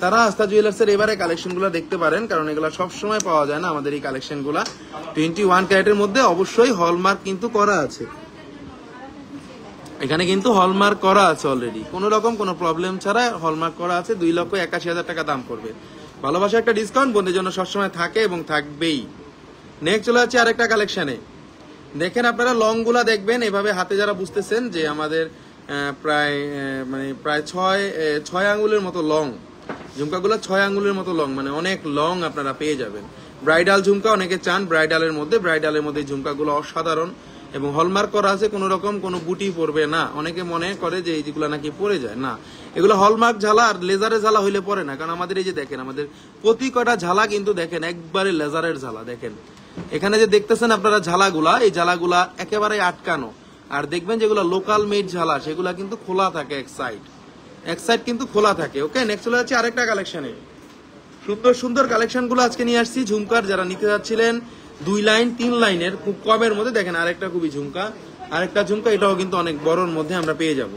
তারা আস্থা জুয়েলার্সের এবারে কালেকশনগুলো দেখতে পারেন, কারণ এগুলো সবসময় পাওয়া যায় না আমাদের এই কালেকশনগুলো। 21 ক্যারেটের মধ্যে অবশ্যই হলমার্ক কিন্তু করা আছে, এখানে কিন্তু হলমার্ক করা আছে অলরেডি, কোনো রকম কোনো প্রবলেম ছাড়া হলমার্ক করা আছে। 2,81,000 টাকা দাম পড়বে। ভালোবাসা একটা ডিসকাউন্ট বন্ধুদের জন্য সবসময় থাকে এবং থাকবেই। নেক্সট চলে যাচ্ছে আরেকটা কালেকশনে। দেখেন আপনারা লং গুলা দেখবেন এভাবে হাতে, যারা বুঝতেছেন যে আমাদের প্রায় 6 আঙ্গুলের মতো লং ঝুমকাগুলো, 6 আঙ্গুলের মতো লং, মানে অনেক লং আপনারা পেয়ে যাবেন। ব্রাইডাল ঝুমকা অনেকে চান, ব্রাইডালের মধ্যে ঝুমকাগুলো অসাধারণ এবং হলমার্ক করা আছে, কোনো রকম কোনো বুটি পড়বে না। অনেকে মনে করে যে এইগুলো নাকি পড়ে যায়, না, এগুলো হলমার্ক ঝালা আর লেজারের ঝালা হইলে পড়ে না। কারণ আমাদের এই যে দেখেন, আমাদের প্রতি কটা ঝালা কিন্তু দেখেন একবারে লেজারের ঝালা। দেখেন এখানে যে দেখতেছেন আপনারা ঝালাগুলা, এই ঝালাগুলা একেবারে আটকানো। আর দেখবেন যেগুলো লোকাল মেড ঝালা সেগুলা কিন্তু খোলা থাকে, এক সাইড কিন্তু খোলা থাকে। ওকে, নেক্সট চলে যাচ্ছে আরেকটা কালেকশনে। সুন্দর সুন্দর কালেকশন গুলো আজকে নিয়ে আসছি। ঝুমকার যারা নিতে যাচ্ছিলেন 2 লাইন 3 লাইনের খুব কমের মধ্যে, দেখেন আরেকটা খুবই ঝুমকা, আরেকটা ঝুমকা, এটাও কিন্তু অনেক বড়র মধ্যে আমরা পেয়ে যাব।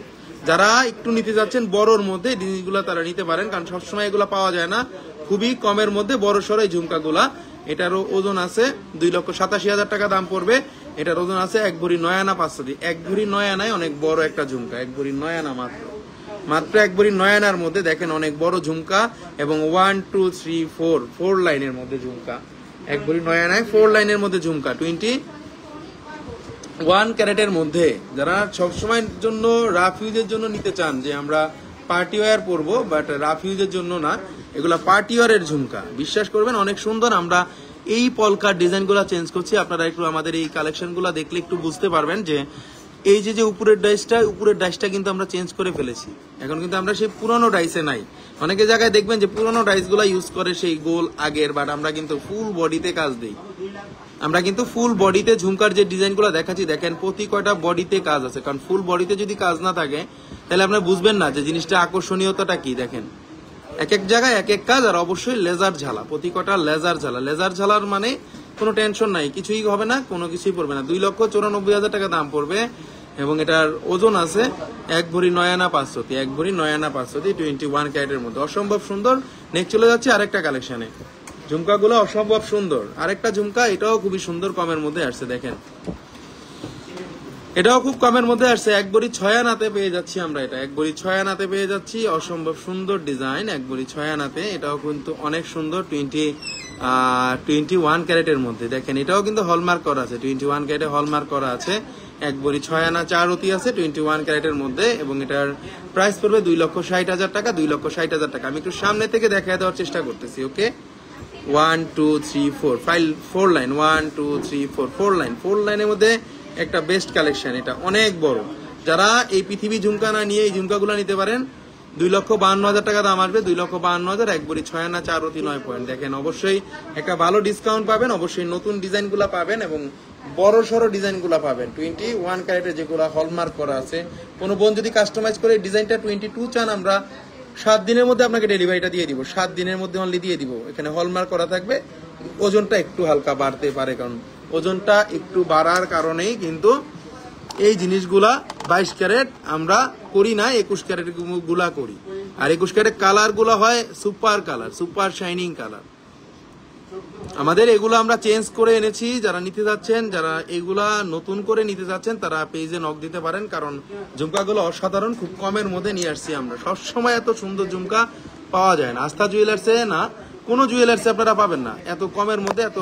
যারা একটু নিতে যাচ্ছেন বড়র মধ্যে জিনিসগুলো তারা নিতে পারেন, কারণ সবসময় এগুলো পাওয়া যায় না। খুবই কমের মধ্যে বড় সড়ো এই ঝুমকাগুলা। এটারও ওজন আছে 2,87,000 টাকা দাম পড়বে। এটার ওজন আছে 1 ভরি 9 আনা 500 দিয়ে। 1 ভরি 9 আনায় অনেক বড় একটা ঝুমকা, 1 ভরি 9 আনা মাত্র 1 ভরি 9 আনার মধ্যে দেখেন অনেক বড় ঝুমকা এবং 1 2 3 4 লাইনের মধ্যে ঝুমকা। 1 ভরি 9 আনায় 4 লাইনের মধ্যে ঝুমকা, 21 ক্যারেটের মধ্যে। যারা সবসময়ের জন্য রাফ ইউজের জন্য নিতে চান, যে আমরা পার্টি ওয়্যার পরবো, বাট রাফ ইউজের জন্য না, এগুলা পার্টি ওয়্যারের ঝুমকা। বিশ্বাস করবেন অনেক সুন্দর। আমরা এই পলকার ডিজাইনগুলো চেঞ্জ করছি, আপনারা একটু আমাদের এই কালেকশনগুলো দেখলে একটু বুঝতে পারবেন যে এই যে উপরের ডাইসটা কিন্তু আমরা চেঞ্জ করে ফেলেছি। এখন কিন্তু আমরা সেই পুরনো ডাইসে নাই। অনেকে জায়গায় দেখবেন যে পুরনো ডাইসগুলো ইউজ করে সেই গোল আগের, বাট আমরা কিন্তু ফুল বডিতে কাজ দিই। আমরা কিন্তু ফুল বডিতে ঝুমকার যে ডিজাইনগুলো দেখাচ্ছি, দেখেন প্রতি কয়টা বডিতে কাজ আছে। কারণ ফুল বডিতে যদি কাজ না থাকে তাহলে আপনি বুঝবেন না যে জিনিসটা আকর্ষণীয়তাটা কি। দেখেন এক এক জায়গায় এক এক কাজ, আর অবশ্যই লেজার ঝালা, প্রতি কটা লেজার ঝালা। লেজার ঝালার মানে কোনো টেনশন নাই, কিছুই হবে না, কোনো কিছুই পড়বে না। 2,94,000 টাকা দাম পড়বে এবং এটার ওজন আছে 1 ভরি 9 আনা 500, 1 ভরি 9 আনা 500, 21 ক্যারেটের মধ্যে। অসম্ভব সুন্দর। নেক্সট চলে যাচ্ছে আরেকটা কালেকশনে। ঝুমকাগুলো অসম্ভব সুন্দর। আরেকটা ঝুমকা, এটাও খুবই সুন্দর, কমের মধ্যে আসছে। দেখেন এটাও খুব কমের মধ্যে আসছে, 1 ভরি 6 আনাতে পেয়ে যাচ্ছি আমরা। এটা 1 ভরি 6 আনাতে পেয়ে যাচ্ছি। অসম্ভব সুন্দর ডিজাইন, 1 ভরি 6 আনাতে। এটাও কিন্তু অনেক সুন্দর, 21 ক্যারেটের মধ্যে। দেখেন এটাও কিন্তু হলমার্ক করা আছে, 21 ক্যারেটে হলমার্ক করা আছে। 1 ভরি 6 আনা 4 রতি আছে 21 ক্যারেটের মধ্যে, এবং এটার প্রাইস পড়বে 2,60,000 টাকা। 2,60,000 টাকা। আমি একটু সামনে থেকে দেখায় দেওয়ার চেষ্টা করতেছি। ওকে, 1 2 3 4 4 লাইন, 1 2 3 4 4 লাইন, 4 লাইনের মধ্যে একটা বেস্ট কালেকশন। এটা অনেক বড়। যারা এই পৃথিবী ঝুমকা না নিয়ে এই ঝুমকাগুলো নিতে পারেন, 2,52,000 টাকা দাম আসবে। 2,52,000, 1 ভরি 6 আনা 4 রতি 9 পয়েন্ট। দেখেন অবশ্যই একটা ভালো ডিসকাউন্ট পাবেন, অবশ্যই নতুন ডিজাইনগুলো পাবেন এবং বড় সড়ো ডিজাইনগুলো পাবেন। 21 ক্যারেটের যেগুলো হলমার্ক করা আছে। কোনো বোন যদি কাস্টমাইজ করে ডিজাইনটা 22 চান, আমরা 7 দিনের মধ্যে আপনাকে ডেলিভারিটা দিয়ে দিব। 7 দিনের মধ্যে অনলি দিয়ে দিব। এখানে হলমার্ক করা থাকবে। ওজনটা একটু হালকা বাড়তে পারে, কারণ ওজনটা একটু বাড়ার কারণেই কিন্তু এই জিনিসগুলা 22 ক্যারেট আমরা করি না, 21 ক্যারেট গুলা করি। আর 21 ক্যারেট কালার গুলা হয় super colour, super shining colour. আমাদের এগুলো আমরা চেঞ্জ করে এনেছি। যারা নিতে যাচ্ছেন, যারা এগুলা নতুন করে নিতে যাচ্ছেন, তারা পেজে নক দিতে পারেন, কারণ ঝুমকাগুলো অসাধারণ, খুব কমের মধ্যে নিয়ে আসছি আমরা। সবসময় এত সুন্দর ঝুমকা পাওয়া যায় না। আস্থা জুয়েলার্সে না, কোনো জুয়েলার্সে আপনারা পাবেন না এত কমের মধ্যে, এত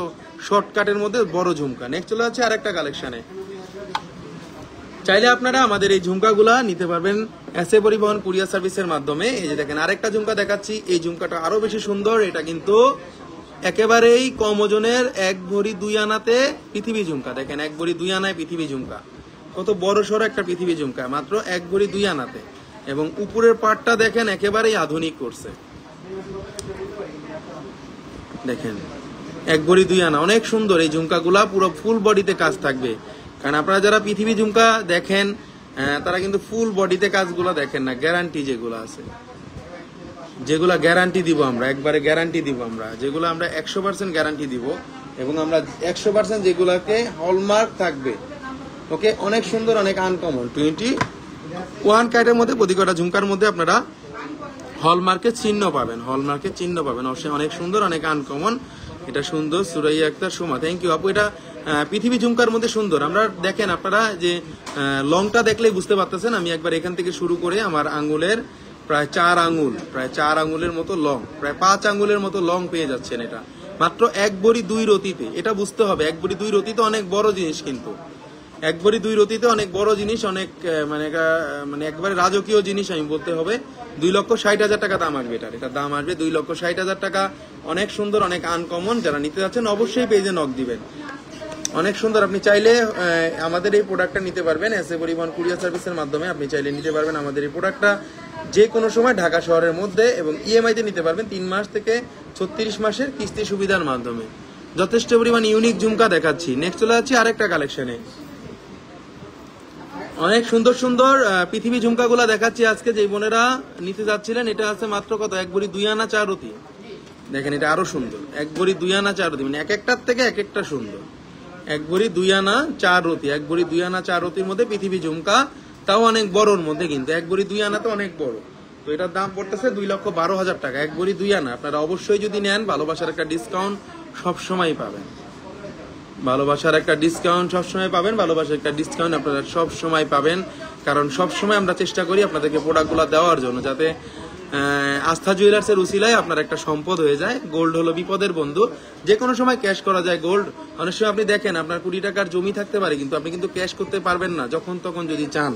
শর্টকাটের মধ্যে বড় ঝুমকা। নেক্সট চলে যাচ্ছে আরেকটা কালেকশনে। চাইলে আপনারা আমাদের এই ঝুমকাগুলা নিতে পারবেন এসএ পরিবহন কুরিয়ার সার্ভিসের মাধ্যমে। এই যে দেখেন আরেকটা ঝুমকা দেখাচ্ছি। এই ঝুমকাটা আরো বেশি সুন্দর। এটা কিন্তু একেবারেই কম ওজনের, 1 ভরি 2 আনাতে পৃথিবী ঝুমকা। দেখেন 1 ভরি 2 আনায় পৃথিবী ঝুমকা, কত বড় সড়ো একটা পৃথিবী ঝুমকা, মাত্র 1 ভরি 2 আনাতে। এবং উপরের পার্টটা দেখেন একেবারেই আধুনিক করছে। দেখেন 1 ভরি 2 আনা, অনেক সুন্দর। এই ঝুমকাগুলা পুরো ফুল বডিতে কাজ থাকবে। কারণ আপনারা যারা পৃথিবী ঝুমকা দেখেন, তারা কিন্তু ফুল বডিতে কাজগুলো দেখেন না। গ্যারান্টি যেগুলো আছে, যেগুলা গ্যারান্টি দিব আমরা, একবারে গ্যারান্টি দিব আমরা, যেগুলো আমরা 100% গ্যারান্টি দিব, এবং আমরা 100% যেগুলাকে হলমার্ক থাকবে। ওকে, অনেক সুন্দর, অনেক আনকমন। 21 ক্যারেটের মধ্যে প্রতি কটা ঝুমকার মধ্যে আপনারা হলমার্কের চিহ্ন পাবেন, হলমার্কের চিহ্ন পাবেন। অবশ্যই অনেক সুন্দর, অনেক আনকমন। এটা সুন্দর। সুরাইয়া আক্তার সুমা, থ্যাংক ইউ আপু। এটা পৃথিবী ঝুমকার মধ্যে সুন্দর। আমরা দেখেন, আপনারা যে লংটা দেখলেই বুঝতে পারতেছেন। আমি একবার এখান থেকে শুরু করে আমার আঙ্গুলের প্রায় 4 আঙ্গুল, প্রায় 4 আঙ্গুলের মতো লং, প্রায় 5 আঙ্গুলের মতো লং পেয়ে যাচ্ছেন। এটা মাত্র 1 ভরি 2 রতিতে। এটা বুঝতে হবে, 1 ভরি 2 রতিতে অনেক বড় জিনিস, কিন্তু 1 ভরি 2 রতিতে অনেক বড় জিনিস, অনেক মানে একবারে রাজকীয় জিনিস আমি বলতে হবে। 2,60,000 টাকা দাম আসবে এটার। এটার দাম আসবে 2,60,000 টাকা। অনেক সুন্দর, অনেক আনকমন। যারা নিতে যাচ্ছেন অবশ্যই পেজে নক দিবেন। অনেক সুন্দর। আপনি চাইলে আমাদের এই প্রোডাক্টটা নিতে পারবেন এসএ পরিবহন কুরিয়ার সার্ভিসের মাধ্যমে। আপনি চাইলে নিতে পারবেন আমাদের এই প্রোডাক্টটা যে কোনো সময় ঢাকা শহরের মধ্যে, এবং ইএমআই তে নিতে পারবেন 3 মাস থেকে 36 মাসের কিস্তি সুবিধার মাধ্যমে। যথেষ্ট পরিমাণ ইউনিক ঝুমকা দেখাচ্ছি। নেক্সট চলে যাচ্ছি আরেকটা কালেকশনে। অনেক সুন্দর সুন্দর পৃথিবী ঝুমকাগুলা দেখাচ্ছি আজকে। যে বোনেরা নিতে যাচ্ছিলেন, এটা আছে মাত্র কত, 1 ভরি 2 আনা 4 রতি। দেখেন এটা আরো সুন্দর, 1 ভরি 2 আনা 4 রতি, মানে এক একটার থেকে এক একটা সুন্দর। 1 ভরি 2 আনা 4 রতি, 1 ভরি 2 আনা 4 রতির মধ্যে পৃথিবী ঝুমকা, তাও অনেক বড়র মধ্যে, কিন্তু 1 ভরি 2 আনা তো অনেক বড়। তো এটার দাম পড়তেছে 2,12,000 টাকা। 1 ভরি 2 আনা। আপনারা অবশ্যই যদি নেন, ভালোবাসার একটা ডিসকাউন্ট সবসময় পাবেন। ভালোবাসার একটা ডিসকাউন্ট সবসময় পাবেন। ভালোবাসার একটা ডিসকাউন্ট আপনারা সবসময় পাবেন, কারণ সবসময় আমরা চেষ্টা করি আপনাদেরকে প্রোডাক্টগুলো দেওয়ার জন্য, যাতে আস্থা জুয়েলার্সের উসিলায় আপনার একটা সম্পদ হয়ে যায়। গোল্ড হলো বিপদের বন্ধু, যে কোনো সময় ক্যাশ করা যায় গোল্ড। অনেক সময় আপনি দেখেন, আপনার 20 টাকার জমি থাকতে পারে, কিন্তু আপনি কিন্তু ক্যাশ করতে পারবেন না যখন তখন যদি চান,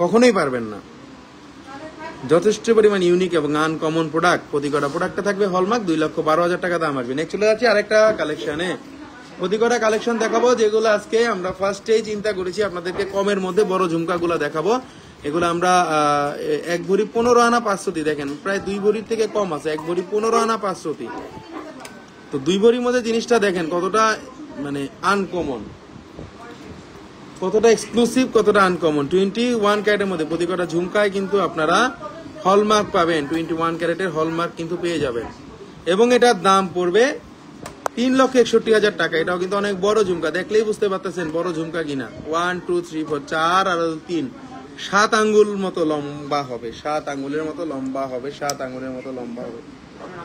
কখনোই পারবেন না। যথেষ্ট পরিমাণ ইউনিক এবং আনকমন প্রোডাক্ট। প্রতি কটা প্রোডাক্টটা থাকবে হলমার্ক, 2,12,000 টাকা দাম আসবে। নেক্সট চলে যাচ্ছে আরেকটা কালেকশনে। প্রতি কটা কালেকশন দেখাবো যেগুলো আজকে আমরা ফার্স্টেই চিন্তা করেছি আপনাদেরকে কমের মধ্যে বড় ঝুমকাগুলো দেখাবো। এগুলো আমরা 1 ভরি 15 আনা 500 দেখেন, প্রায় 2 ভরির থেকে কম আছে। 1 ভরি 15 আনা 500। তো 2 ভরির মধ্যে জিনিসটা দেখেন কতটা মানে আনকমন, কতটা এক্সক্লুসিভ, কতটা আনকমন। 21 ক্যারেটের মধ্যে প্রতি কটা ঝুমকায় কিন্তু আপনারা হলমার্ক পাবেন। 21 ক্যারেটের হলমার্ক কিন্তু পেয়ে যাবেন এবং এটার দাম পড়বে 3,61,000 টাকা। এটাও কিন্তু অনেক বড় ঝুমকা, দেখলেই বুঝতে পারতেছেন বড় ঝুমকা কিনা। 1 2 3 4 4 আর 3 7 আঙ্গুল মতো লম্বা হবে, 7 আঙ্গুলের মতো লম্বা হবে, 7 আঙ্গুলের মতো লম্বা হবে।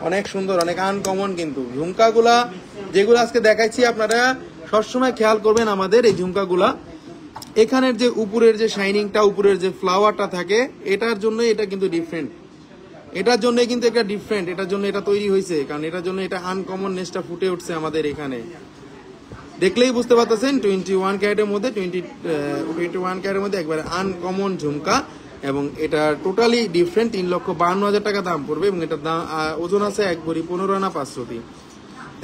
অনেক সুন্দর, অনেক আনকমন কিন্তু ঝুমকাগুলা যেগুলো আজকে দেখাইছি। আপনারা সবসময় খেয়াল করবেন আমাদের এই ঝুমকাগুলা, এখানের যে উপরের যে শাইনিংটা, উপরের যে ফ্লাওয়ারটা থাকে, এটার জন্য এটা কিন্তু ডিফারেন্ট। এটার জন্য কিন্তু এটা ডিফারেন্ট, এটার জন্য এটা তৈরি হয়েছে, কারণ এটার জন্য এটা আনকমননেসটা ফুটে উঠছে আমাদের এখানে। দেখলেই বুঝতে পারতেছেন 21 ক্যারেটের মধ্যে 21 ক্যারেটের মধ্যে একবারে আনকমন ঝুমকা এবং এটা টোটালি ডিফারেন্ট। 3,52,000 টাকা দাম পড়বে এবং এটার দাম ওজন আছে 1 ভরি 15 আনা 500।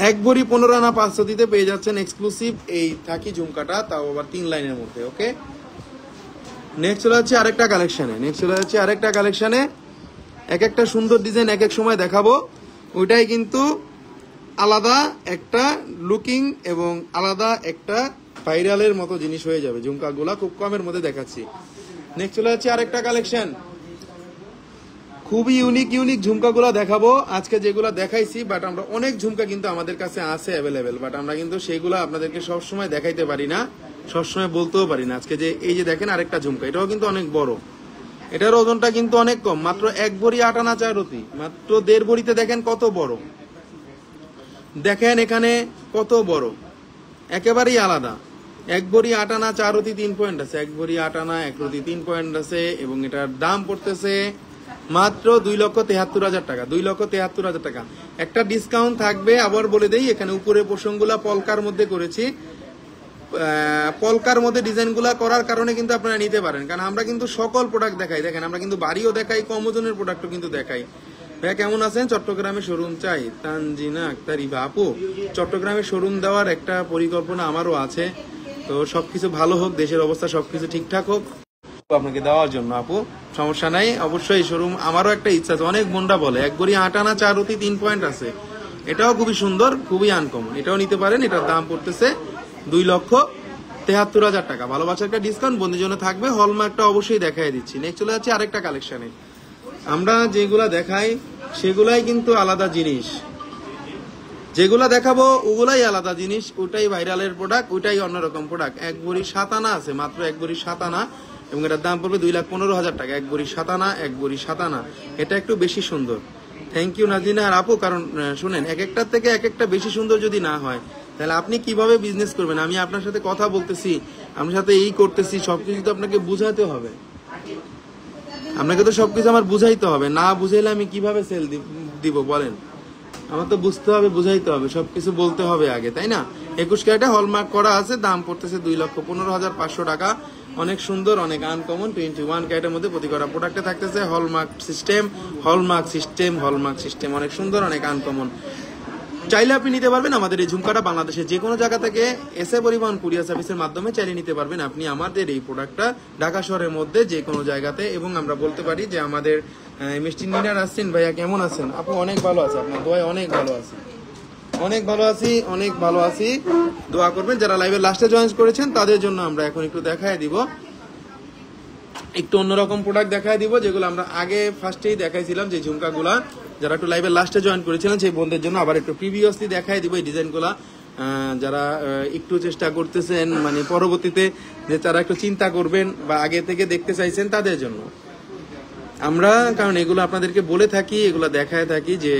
1 ভরি 15 আনা 500 পেয়ে যাচ্ছেন এক্সক্লুসিভ এই থাকি ঝুমকাটা, তাও আবার 3 লাইনের মধ্যে। ওকে, নেক্সট চলে যাচ্ছে আরেকটা কালেকশনে। এক একটা সুন্দর ডিজাইন এক এক সময় দেখাবো, ওইটাই কিন্তু আলাদা একটা লুকিং এবং আলাদা একটা ভাইরালের মতো জিনিস হয়ে যাবে। ঝুমকাগুলা খুব কমের মধ্যে দেখাচ্ছি। নেক্সট চলে যাচ্ছে আরেকটা কালেকশন, খুবই ইউনিক ঝুমকাগুলা দেখাবো আজকে। যেগুলা দেখাইছি, বাট আমরা অনেক ঝুমকা কিন্তু আমাদের কাছে আছে অ্যাভেলেবেল, বাট আমরা কিন্তু সেগুলা আপনাদেরকে সবসময় দেখাইতে পারি না, সবসময় বলতেও পারি না। আজকে যে এই যে দেখেন আরেকটা ঝুমকা, এটাও কিন্তু অনেক বড়, এটার ওজনটা কিন্তু অনেক কম, মাত্র 1 ভরি 8 আনা 4 রতি, মাত্র 1.5 ভরিতে দেখেন কত বড়। দেখেন এখানে কত বড়, একেবারেই আলাদা। 1 ভরি 8 আনা 4 রতি 3 পয়েন্ট আছে, 1 ভরি 8 আনা 1 রতি 3 পয়েন্ট আছে এবং এটার দাম পড়তেছে মাত্র 2,73,000 টাকা। 2,73,000 টাকা। একটা ডিসকাউন্ট থাকবে, আবার বলে দেই, এখানে উপরে পোষণগুলা পলকার মধ্যে করেছি। পলকার মধ্যে ডিজাইনগুলা করার কারণে কিন্তু আপনারা নিতে পারেন, কারণ আমরা কিন্তু সকল প্রোডাক্ট দেখাই। দেখেন আমরা কিন্তু বাড়িও দেখাই, কম ওজনের প্রোডাক্টও কিন্তু দেখাই। ভাইয়া কেমন আছেন? চট্টগ্রামে শোরুম চাই, তানজিনা আক্তার ইভা আপু। চট্টগ্রামে শোরুম দেওয়ার একটা পরিকল্পনা আমারও আছে, তো সবকিছু ভালো হোক, দেশের অবস্থা সবকিছু ঠিকঠাক হোক আপনাকে দেওয়ার জন্য আপু, সমস্যা নাই। অবশ্যই শোরুম আমারও একটা ইচ্ছা আছে। অনেক বোনরা বলে 1 ভরি 8 আনা 4 রতি 3 পয়েন্ট আছে, এটাও খুবই সুন্দর, খুবই আনকমন, এটাও নিতে পারেন। এটার দাম পড়তেছে 2,73,000 টাকা। ভালোবাসার একটা ডিসকাউন্ট বন্ধুর জন্য থাকবে। হলমার্কটা অবশ্যই দেখাই দিচ্ছি। নেক্সট চলে যাচ্ছে আরেকটা কালেকশনে। আমরা যেগুলা দেখাই সেগুলাই কিন্তু আলাদা জিনিস, যেগুলা দেখাবো ওগুলাই আলাদা জিনিস। ওটাই ভাইরালের প্রোডাক্ট, ওটাই অন্যরকম প্রোডাক্ট। 1 ভরি 7 আনা আছে, মাত্র 1 ভরি 7 আনা এবং এটার দাম পড়বে 2,15,000 টাকা। 1 ভরি 7 আনা, 1 ভরি 7 আনা, এটা একটু বেশি সুন্দর। থ্যাংক ইউ নাজিনা আর আপু। কারণ শুনেন, এক একটার থেকে এক একটা বেশি সুন্দর যদি না হয়, তাহলে আপনি কিভাবে বিজনেস করবেন? আমি আপনার সাথে কথা বলতেছি, আপনার সাথে এই করতেছি, সবকিছু তো আপনাকে বুঝাতে হবে। আপনাকে তো সবকিছু আমার বুঝাইতে হবে, না বুঝাইলে আমি কিভাবে সেল দিব বলেন? আমার তো বুঝতে হবে, বুঝাইতে হবে, সবকিছু বলতে হবে আগে, তাই না? 21 ক্যারেটে হলমার্ক করা আছে, দাম পড়তেছে 2,15,500 টাকা। অনেক সুন্দর, অনেক আনকমন। 21 ক্যারেটের মধ্যে প্রতি কটা প্রোডাক্টে থাকতেছে হলমার্ক সিস্টেম, অনেক সুন্দর, অনেক আনকমন। চাইলে আপনি নিতে পারবেন আমাদের এই ঝুমকাটা বাংলাদেশের যে কোনো জায়গা থেকে এসএ পরিবহন কুরিয়ার সার্ভিসের মাধ্যমে চাইলে নিতে পারবেন আপনি আমাদের এই প্রোডাক্টটা ঢাকা শহরের মধ্যে যে কোনো জায়গাতে। এবং আমরা বলতে পারি যে আমাদের মিষ্টি নিনার আসছেন। ভাইয়া কেমন আছেন? আপু অনেক ভালো আছে, আপনার দোয়ায় অনেক ভালো আছি, অনেক ভালো আছি। দোয়া করবেন। যারা লাইভের লাস্টে জয়েন করেছেন তাদের জন্য আমরা এখন একটু দেখায় দিব, একটু অন্যরকম প্রোডাক্ট দেখায় দিব, যেগুলো আমরা আগে ফার্স্টেই দেখাইছিলাম। যে ঝুমকাগুলা যারা একটু লাইভের লাস্টে জয়েন করেছিলেন সেই বন্ধুদের জন্য আবার একটু প্রিভিয়াসলি দেখাই দিব এই ডিজাইনগুলা। যারা একটু চেষ্টা করতেছেন, মানে পরবর্তীতে যে তারা একটু চিন্তা করবেন বা আগে থেকে দেখতে চাইছেন তাদের জন্য আমরা, কারণ এগুলো আপনাদেরকে বলে থাকি, এগুলো দেখায় থাকি যে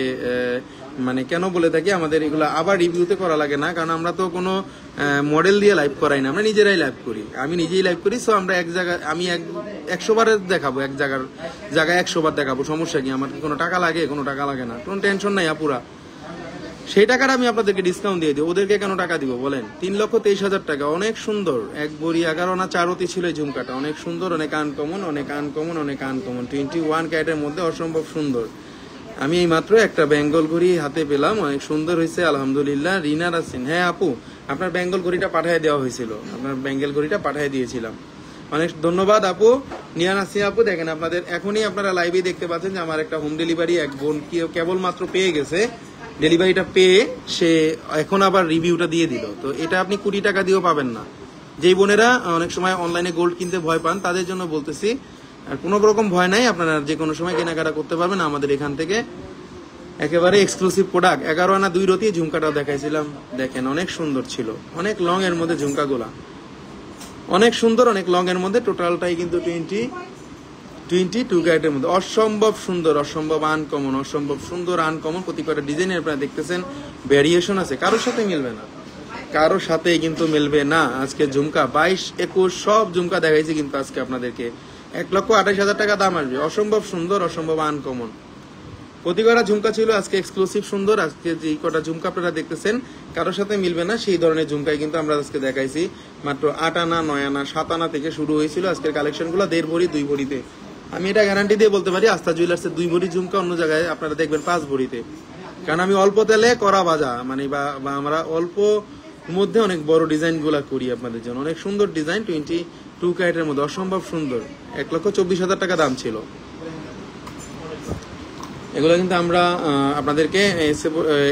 মানে কেন বলে থাকি, আমাদের এগুলো আবার রিভিউতে করা লাগে না, কারণ আমরা তো কোনো মডেল দিয়ে লাইভ করাই না, আমরা নিজেরাই লাইভ করি, আমি নিজেই লাইভ করি। সো আমরা এক জায়গায়, আমি 100 বার দেখাবো, এক জায়গায় 100 বার দেখাবো, সমস্যা কি? আমার কোনো টাকা লাগে? কোনো টাকা লাগে না, কোনো টেনশন নাই আপুরা। সেই টাকাটা আমি আপনাদেরকে ডিসকাউন্ট দিয়ে দিই। ওদেরকে কেন টাকা দিব বলেন? 3,23,000 টাকা। অনেক সুন্দর, 1 ভরি 11 আনা 4 অতি ছিল এই ঝুমকাটা। অনেক সুন্দর, অনেক আনকমন, অনেক আনকমন, অনেক আনকমন। 21 ক্যারেটের মধ্যে অসম্ভব সুন্দর। আমি এই মাত্র একটা বেঙ্গল ঘড়ি হাতে পেলাম, অনেক সুন্দর হয়েছে আলহামদুলিল্লাহ। রিনা রাসিন, হ্যাঁ আপু আপনার বেঙ্গল ঘড়িটা পাঠিয়ে দেওয়া হয়েছিল, আপনার বেঙ্গল ঘড়িটা পাঠিয়ে দিয়েছিলাম। অনেক ধন্যবাদ আপু। নিয়া নাসিন আপু, দেখেন আপনাদের এখনই আপনারা লাইভে দেখতে পাচ্ছেন যে আমার একটা হোম ডেলিভারি এক বোন কেবলমাত্র পেয়ে গেছে। ডেলিভারিটা পেয়ে সে এখন আবার রিভিউটা দিয়ে দিল। তো এটা আপনি 20 টাকা দিয়েও পাবেন না। যেই বোনেরা অনেক সময় অনলাইনে গোল্ড কিনতে ভয় পান তাদের জন্য বলতেছি, আর কোনো রকম ভয় নাই, আপনারা যে কোনো সময় কেনাকাটা করতে পারবেন আমাদের এখান থেকে। একেবারে এক্সক্লুসিভ প্রোডাক্ট। 11 আনা 2 রতি ঝুমকাটা দেখাইছিলাম, দেখেন অনেক সুন্দর ছিল, অনেক লং এর মধ্যে ঝুমকাগুলা অনেক সুন্দর, অনেক লং এর মধ্যে। টোটালটাই কিন্তু 22 ক্যারেটের মধ্যে। অসম্ভব সুন্দর, অসম্ভব আনকমন, অসম্ভব সুন্দর আনকমন। প্রতিটা ডিজাইনের আপনারা দেখতেছেন ভ্যারিয়েশন আছে, কারোর সাথে মিলবে না, কারোর সাথে কিন্তু মিলবে না। আজকে ঝুমকা 22, 21 সব ঝুমকা দেখাইছি কিন্তু আজকে আপনাদেরকে 1,28,000 টাকা দাম আসবে। অসম্ভব সুন্দর, অসম্ভব আনকমন। প্রতিটা ঝুমকা ছিল আজকে এক্সক্লুসিভ সুন্দর। আজকে যে কটা ঝুমকা আপনারা দেখতেছেন কারোর সাথে মিলবে না সেই ধরনের ঝুমকাই কিন্তু আমরা আজকে দেখাইছি। মাত্র 8 আনা, 9 আনা, 7 আনা থেকে শুরু হয়েছিল আজকের কালেকশন গুলো। 1.5 ভরি, 2 ভরিতে। আমি এটা গ্যারান্টি দিয়ে বলতে পারি আস্থা জুয়েলার্সের 2 ভরি ঝুমকা অন্য জায়গায় আপনারা দেখবেন 5 ভরিতে। কারণ আমি অল্প তেলে করা ভাজা মানে বা আমরা অল্প মধ্যে অনেক বড় ডিজাইন গুলা করি আপনাদের জন্য। অনেক সুন্দর ডিজাইন 22 ক্যারেটের মধ্যে, অসম্ভব সুন্দর। 1,24,000 টাকা দাম ছিল। এগুলো কিন্তু আমরা আপনাদেরকে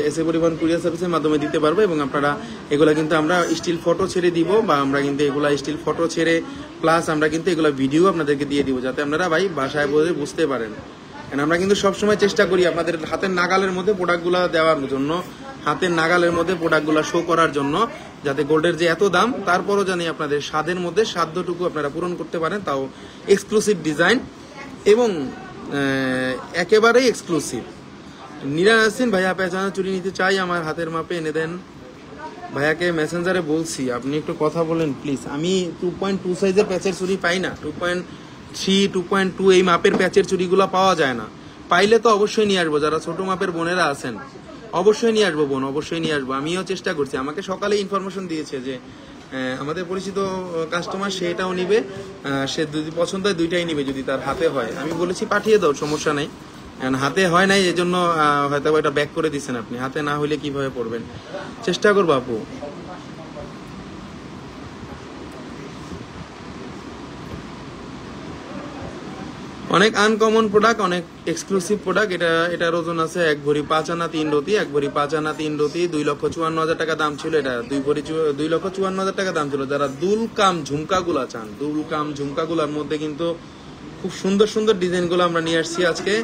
এসএ পরিবহন কুরিয়ার সার্ভিসের মাধ্যমে দিতে পারবো, এবং আপনারা এগুলো কিন্তু আমরা স্টিল ফটো ছেড়ে দিব, বা আমরা কিন্তু এগুলা স্টিল ফটো ছেড়ে প্লাস আমরা কিন্তু এগুলো ভিডিও আপনাদেরকে দিয়ে দিব, যাতে আপনারা ভাই বাসায় বসে বুঝতে পারেন। কারণ আমরা কিন্তু সবসময় চেষ্টা করি আপনাদের হাতের নাগালের মধ্যে প্রোডাক্টগুলো দেওয়ার জন্য, হাতের নাগালের মধ্যে প্রোডাক্টগুলো শো করার জন্য, যাতে গোল্ডের যে এত দাম তারপরও জানি আপনাদের স্বাদের মধ্যে সাধ্যটুকু আপনারা পূরণ করতে পারেন, তাও এক্সক্লুসিভ ডিজাইন এবং একেবারেই এক্সক্লুসিভ। নীরা নাসিন, ভাইয়া পেঁচানো চুরি নিতে চাই, আমার হাতের মাপে এনে দেন। ভাইয়াকে মেসেঞ্জারে বলছি, আপনি একটু কথা বলেন প্লিজ। আমি 2.2 সাইজের প্যাচের চুরি পাই না, 2.3, 2.2 এই মাপের প্যাচের চুরিগুলো পাওয়া যায় না। পাইলে তো অবশ্যই নিয়ে আসবো, যারা ছোট মাপের বোনেরা আছেন অবশ্যই নিয়ে আসবো বোন, অবশ্যই নিয়ে আসবো। আমিও চেষ্টা করছি। আমাকে সকালে ইনফরমেশন দিয়েছে যে আমাদের পরিচিত কাস্টমার সেটাও নিবে, সে যদি পছন্দ হয় 2টাই নিবে যদি তার হাতে হয়। আমি বলেছি পাঠিয়ে দাও, সমস্যা নাই। হাতে হয় নাই এজন্য হয়তো এটা ব্যাক করে দিচ্ছেন আপনি। হাতে না হইলে কিভাবে পড়বেন? চেষ্টা করবো আপু। অনেক আনকমন প্রোডাক্ট, অনেক এক্সক্লুসিভ প্রোডাক্ট। এটার ওজন আছে 1 ভরি 5 আনা 3 রতি। 1 ভরি 5 আনা 3 রতি 2,54,000 টাকা দাম ছিল। এটা 2 ভরি 2,54,000 টাকা দাম ছিল। যারা দুলকাম ঝুমকাগুলা চান, দুলকাম ঝুমকাগুলার মধ্যে কিন্তু খুব সুন্দর সুন্দর ডিজাইন গুলো আমরা নিয়ে আসছি আজকে।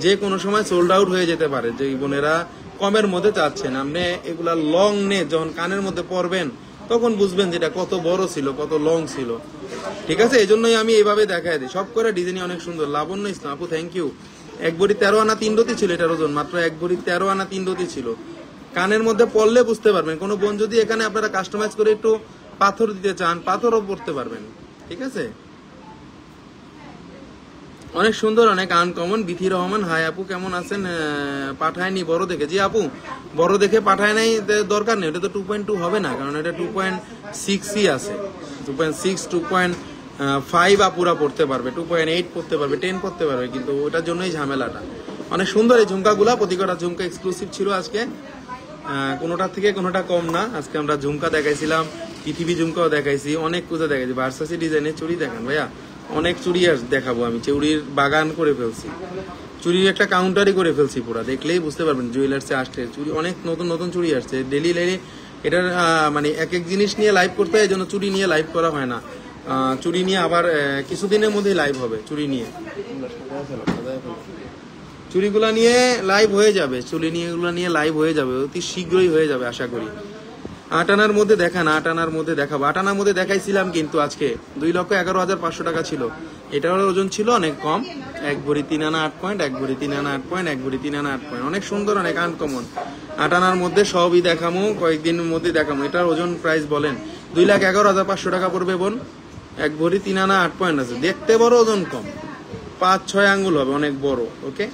যে কোনো সময় সোল্ড আউট হয়ে যেতে পারে। যে বোনেরা কমের মধ্যে চাচ্ছেন, আপনি এগুলা লং নে যখন কানের মধ্যে পরবেন তখন বুঝবেন যেটা কত বড় ছিল, কত লং ছিল। ঠিক আছে, এই জন্যই আমি এইভাবে দেখাই দিই। সব করে ডিজাইনই অনেক সুন্দর। লাবণ্য ইসলাম আপু, থ্যাংক ইউ। 1 ভরি 13 আনা 3 রতি ছিল এটার ওজন, মাত্র 1 ভরি 13 আনা 3 রতি ছিল। কানের মধ্যে পড়লে বুঝতে পারবেন। কোনো বোন যদি এখানে আপনারা কাস্টমাইজ করে একটু পাথর দিতে চান, পাথরও পড়তে পারবেন। ঠিক আছে, অনেক সুন্দর, অনেক আনকমন। বিথি রহমান, হাই আপু কেমন আছেন? পাঠায়নি বড় দেখে। জি আপু, বড় দেখে পাঠায় নাই, দরকার নেই। এটা তো 2.2 হবে না, কারণ এটা 2.6ই আছে। 2.6, 2.5 আপুরা পড়তে পারবে, 2.8 পড়তে পারবে, 10 পড়তে পারবে, কিন্তু ওটার জন্যই ঝামেলাটা। অনেক সুন্দর এই ঝুমকাগুলা। প্রতিটা ঝুমকা এক্সক্লুসিভ ছিল আজকে, কোনোটা থেকে কোনোটা কম না। আজকে আমরা ঝুমকা দেখাইছিলাম, পৃথিবী ঝুমকাও দেখাইছি, অনেক কিছু দেখাইছি। ভার্সাসি ডিজাইনের চুড়ি দেখান ভাইয়া, অনেক চুড়ি দেখাবো। আমি চুড়ির বাগান করে ফেলছি, চুড়ির একটা কাউন্টারই করে ফেলছি পুরা। দেখলেই বুঝতে পারবেন জুয়েলার্সে আসছে চুড়ি, অনেক নতুন নতুন চুড়ি আসছে ডেলি লাইনে। এটার মানে এক এক জিনিস নিয়ে লাইভ করতে হয়, এই জন্য চুড়ি নিয়ে লাইভ করা হয় না। চুড়ি নিয়ে আবার কিছুদিনের মধ্যেই লাইভ হবে। চুড়ি নিয়ে, চুড়িগুলা নিয়ে লাইভ হয়ে যাবে, চুড়ি নিয়ে এগুলো নিয়ে লাইভ হয়ে যাবে, অতি শীঘ্রই হয়ে যাবে আশা করি। 8 আনার মধ্যে দেখান, 8 আনার মধ্যে দেখাবো। 8 আনার মধ্যে দেখাইছিলাম কিন্তু আজকে 2,11,500 টাকা ছিল। এটার ওজন ছিল অনেক কম। 1 ভরি 3 আনা 8 পয়েন্ট, 1 ভরি 3 আনা 8 পয়েন্ট, 1 ভরি 3 আনা 8 পয়েন্ট। অনেক সুন্দর, অনেক আনকমন। 8 আনার মধ্যে সবই দেখামো, কয়েকদিনের মধ্যে দেখামো। এটার ওজন প্রাইস বলেন 2,11,500 টাকা পড়বে বোন। 1 ভরি 3 আনা 8 পয়েন্ট আছে, দেখতে বড়, ওজন কম, 5-6 আঙ্গুল হবে, অনেক বড়। ওকে,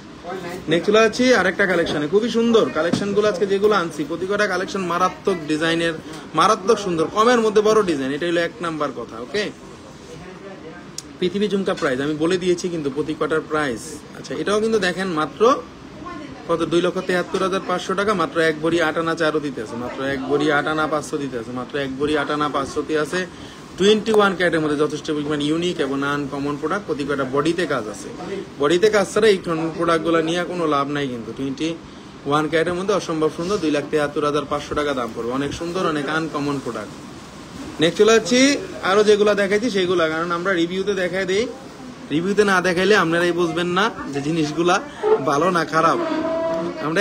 নেক্সট চলে যাচ্ছি আরেকটা কালেকশনে, খুবই সুন্দর কালেকশন গুলো আজকে যেগুলো আনছি প্রতি কটা কালেকশন মারাত্মক ডিজাইনের, মারাত্মক সুন্দর, কমের মধ্যে বড় ডিজাইন, এটা হলো 1 নাম্বার কথা। ওকে, পৃথিবী ঝুমকা প্রাইস আমি বলে দিয়েছি কিন্তু প্রতি কটার প্রাইস। আচ্ছা, এটাও কিন্তু দেখেন মাত্র কত, 2,73,500 টাকা, মাত্র 1 ভরি 8 আনা চারও দিতে আছে, মাত্র 1 ভরি 8 আনা 500 দিতে আছে, মাত্র 1 ভরি 8 আনা 500 তে আছে। 21 ক্যারেটের মধ্যে যথেষ্ট পরিমাণ ইউনিক এবং আনকমন প্রোডাক্ট, প্রতি কটা বডিতে কাজ আছে। বডিতে কাজ ছাড়া এই প্রোডাক্টগুলো নিয়ে কোনো লাভ নাই কিন্তু। 21 ক্যারেটের মধ্যে অসম্ভব সুন্দর, 2,73,500 টাকা দাম পড়বে, অনেক সুন্দর, অনেক আনকমন প্রোডাক্ট। নেক্সট চলে যাচ্ছি আরো যেগুলো দেখাইছি সেগুলা, কারণ আমরা রিভিউতে দেখাই দিই, রিভিউতে না দেখাইলে আপনারাই বুঝবেন না যে জিনিসগুলা ভালো না খারাপ। আমরা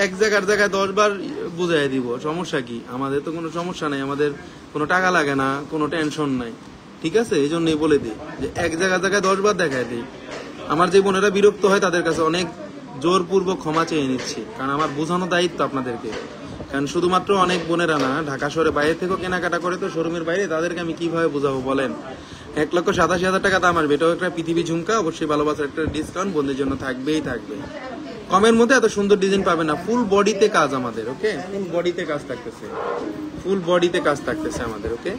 এক জায়গায় 10 বার বুঝাই দিব, সমস্যা কি? আমাদের তো কোনো সমস্যা নাই, আমাদের কোনো টাকা লাগে না, কোনো টেনশন নাই, ঠিক আছে? এই জন্যই বলে দিই যে এক জায়গায় 10 বার দেখাই দিই। আমার যে বোনেরা বিরক্ত হয় তাদের কাছে অনেক জোরপূর্বক ক্ষমা চেয়ে নিচ্ছি, কারণ আমার বোঝানো দায়িত্ব আপনাদেরকে। কারণ শুধুমাত্র অনেক বোনেরা না, ঢাকা শহরে বাইরে থেকেও কেনাকাটা করে তো শোরুমের বাইরে, তাদেরকে আমি কিভাবে বোঝাবো বলেন? 1,87,000 টাকা দাম আসবে, এটাও একটা পৃথিবী ঝুমকা, অবশ্যই ভালোবাসার একটা ডিসকাউন্ট বন্ধুদের জন্য থাকবেই থাকবে। কমের মধ্যে এত সুন্দর ডিজাইন পাবে না, ফুল বডিতে কাজ আমাদের। ওকে, ফুল বডিতে কাজ থাকতেছে, ফুল বডিতে কাজ থাকতেছে আমাদের। ওকে,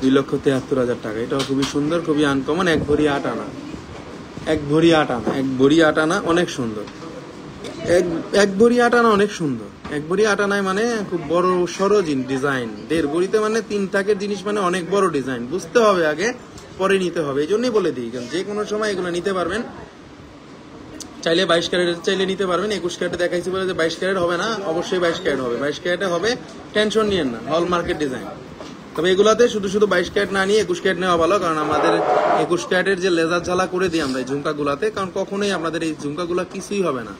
2,73,000 টাকা, এটাও খুবই সুন্দর, খুবই আনকমন। 1 ভরি 8 আনা, 1 ভরি 8 আনা, 1 ভরি 8 আনা, অনেক সুন্দর। 1 ভরি 8 আনা অনেক সুন্দর। 1 ভরি 8 আনায় মানে খুব বড় সরো ডিজাইন, 1.5 ভরিতে মানে 3 টাকের জিনিস, মানে অনেক বড় ডিজাইন। বুঝতে হবে আগে, পরে নিতে হবে। এই জন্যই বলে দিই, যে কোনো সময় এগুলো নিতে পারবেন, চাইলে 22 ক্যারেট চাইলে নিতে পারবেন। 21 ক্যারেটে দেখাইছি বলে যে 22 ক্যারেট হবে না, অবশ্যই 22 ক্যারেট হবে, 22 ক্যারেটে হবে, টেনশন নিয়েন না, হল মার্কেট ডিজাইন। তবে এগুলাতে শুধু 22 ক্যারেট না নিয়ে 21 ক্যারেট নেওয়া ভালো, কারণ আমাদের 21 ক্যারেটের যে লেজার ঝালা করে দিই আমরা এই ঝুমকাগুলাতে, কারণ কখনোই আপনাদের এই ঝুমকাগুলা কিছুই হবে না,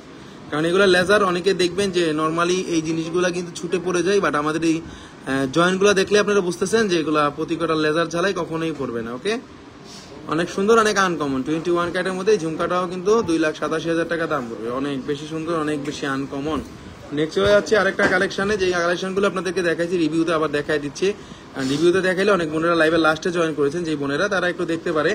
কারণ এগুলা লেজার। অনেকে দেখবেন যে নর্মালি এই জিনিসগুলা কিন্তু ছুটে পড়ে যায়, বাট আমাদের এই জয়েন্টগুলো দেখলে আপনারা বুঝতেছেন যে এগুলা প্রতি কটা লেজার ঝালাই কখনোই পড়বে না। ওকে, অনেক সুন্দর, অনেক আনকমন। 21 ক্যারেটের মধ্যে এই ঝুমকাটাও কিন্তু 2,87,000 টাকা দাম পড়বে, অনেক বেশি সুন্দর, অনেক বেশি আনকমন। নেক্সট হয়ে যাচ্ছে আরেকটা কালেকশনে, যে কালেকশনগুলো আপনাদেরকে দেখাইছি, রিভিউতে আবার দেখাই দিচ্ছি। রিভিউতে দেখাইলে অনেক বোনেরা লাইভে লাস্টে জয়েন করেছেন, যে বোনেরা তারা একটু দেখতে পারে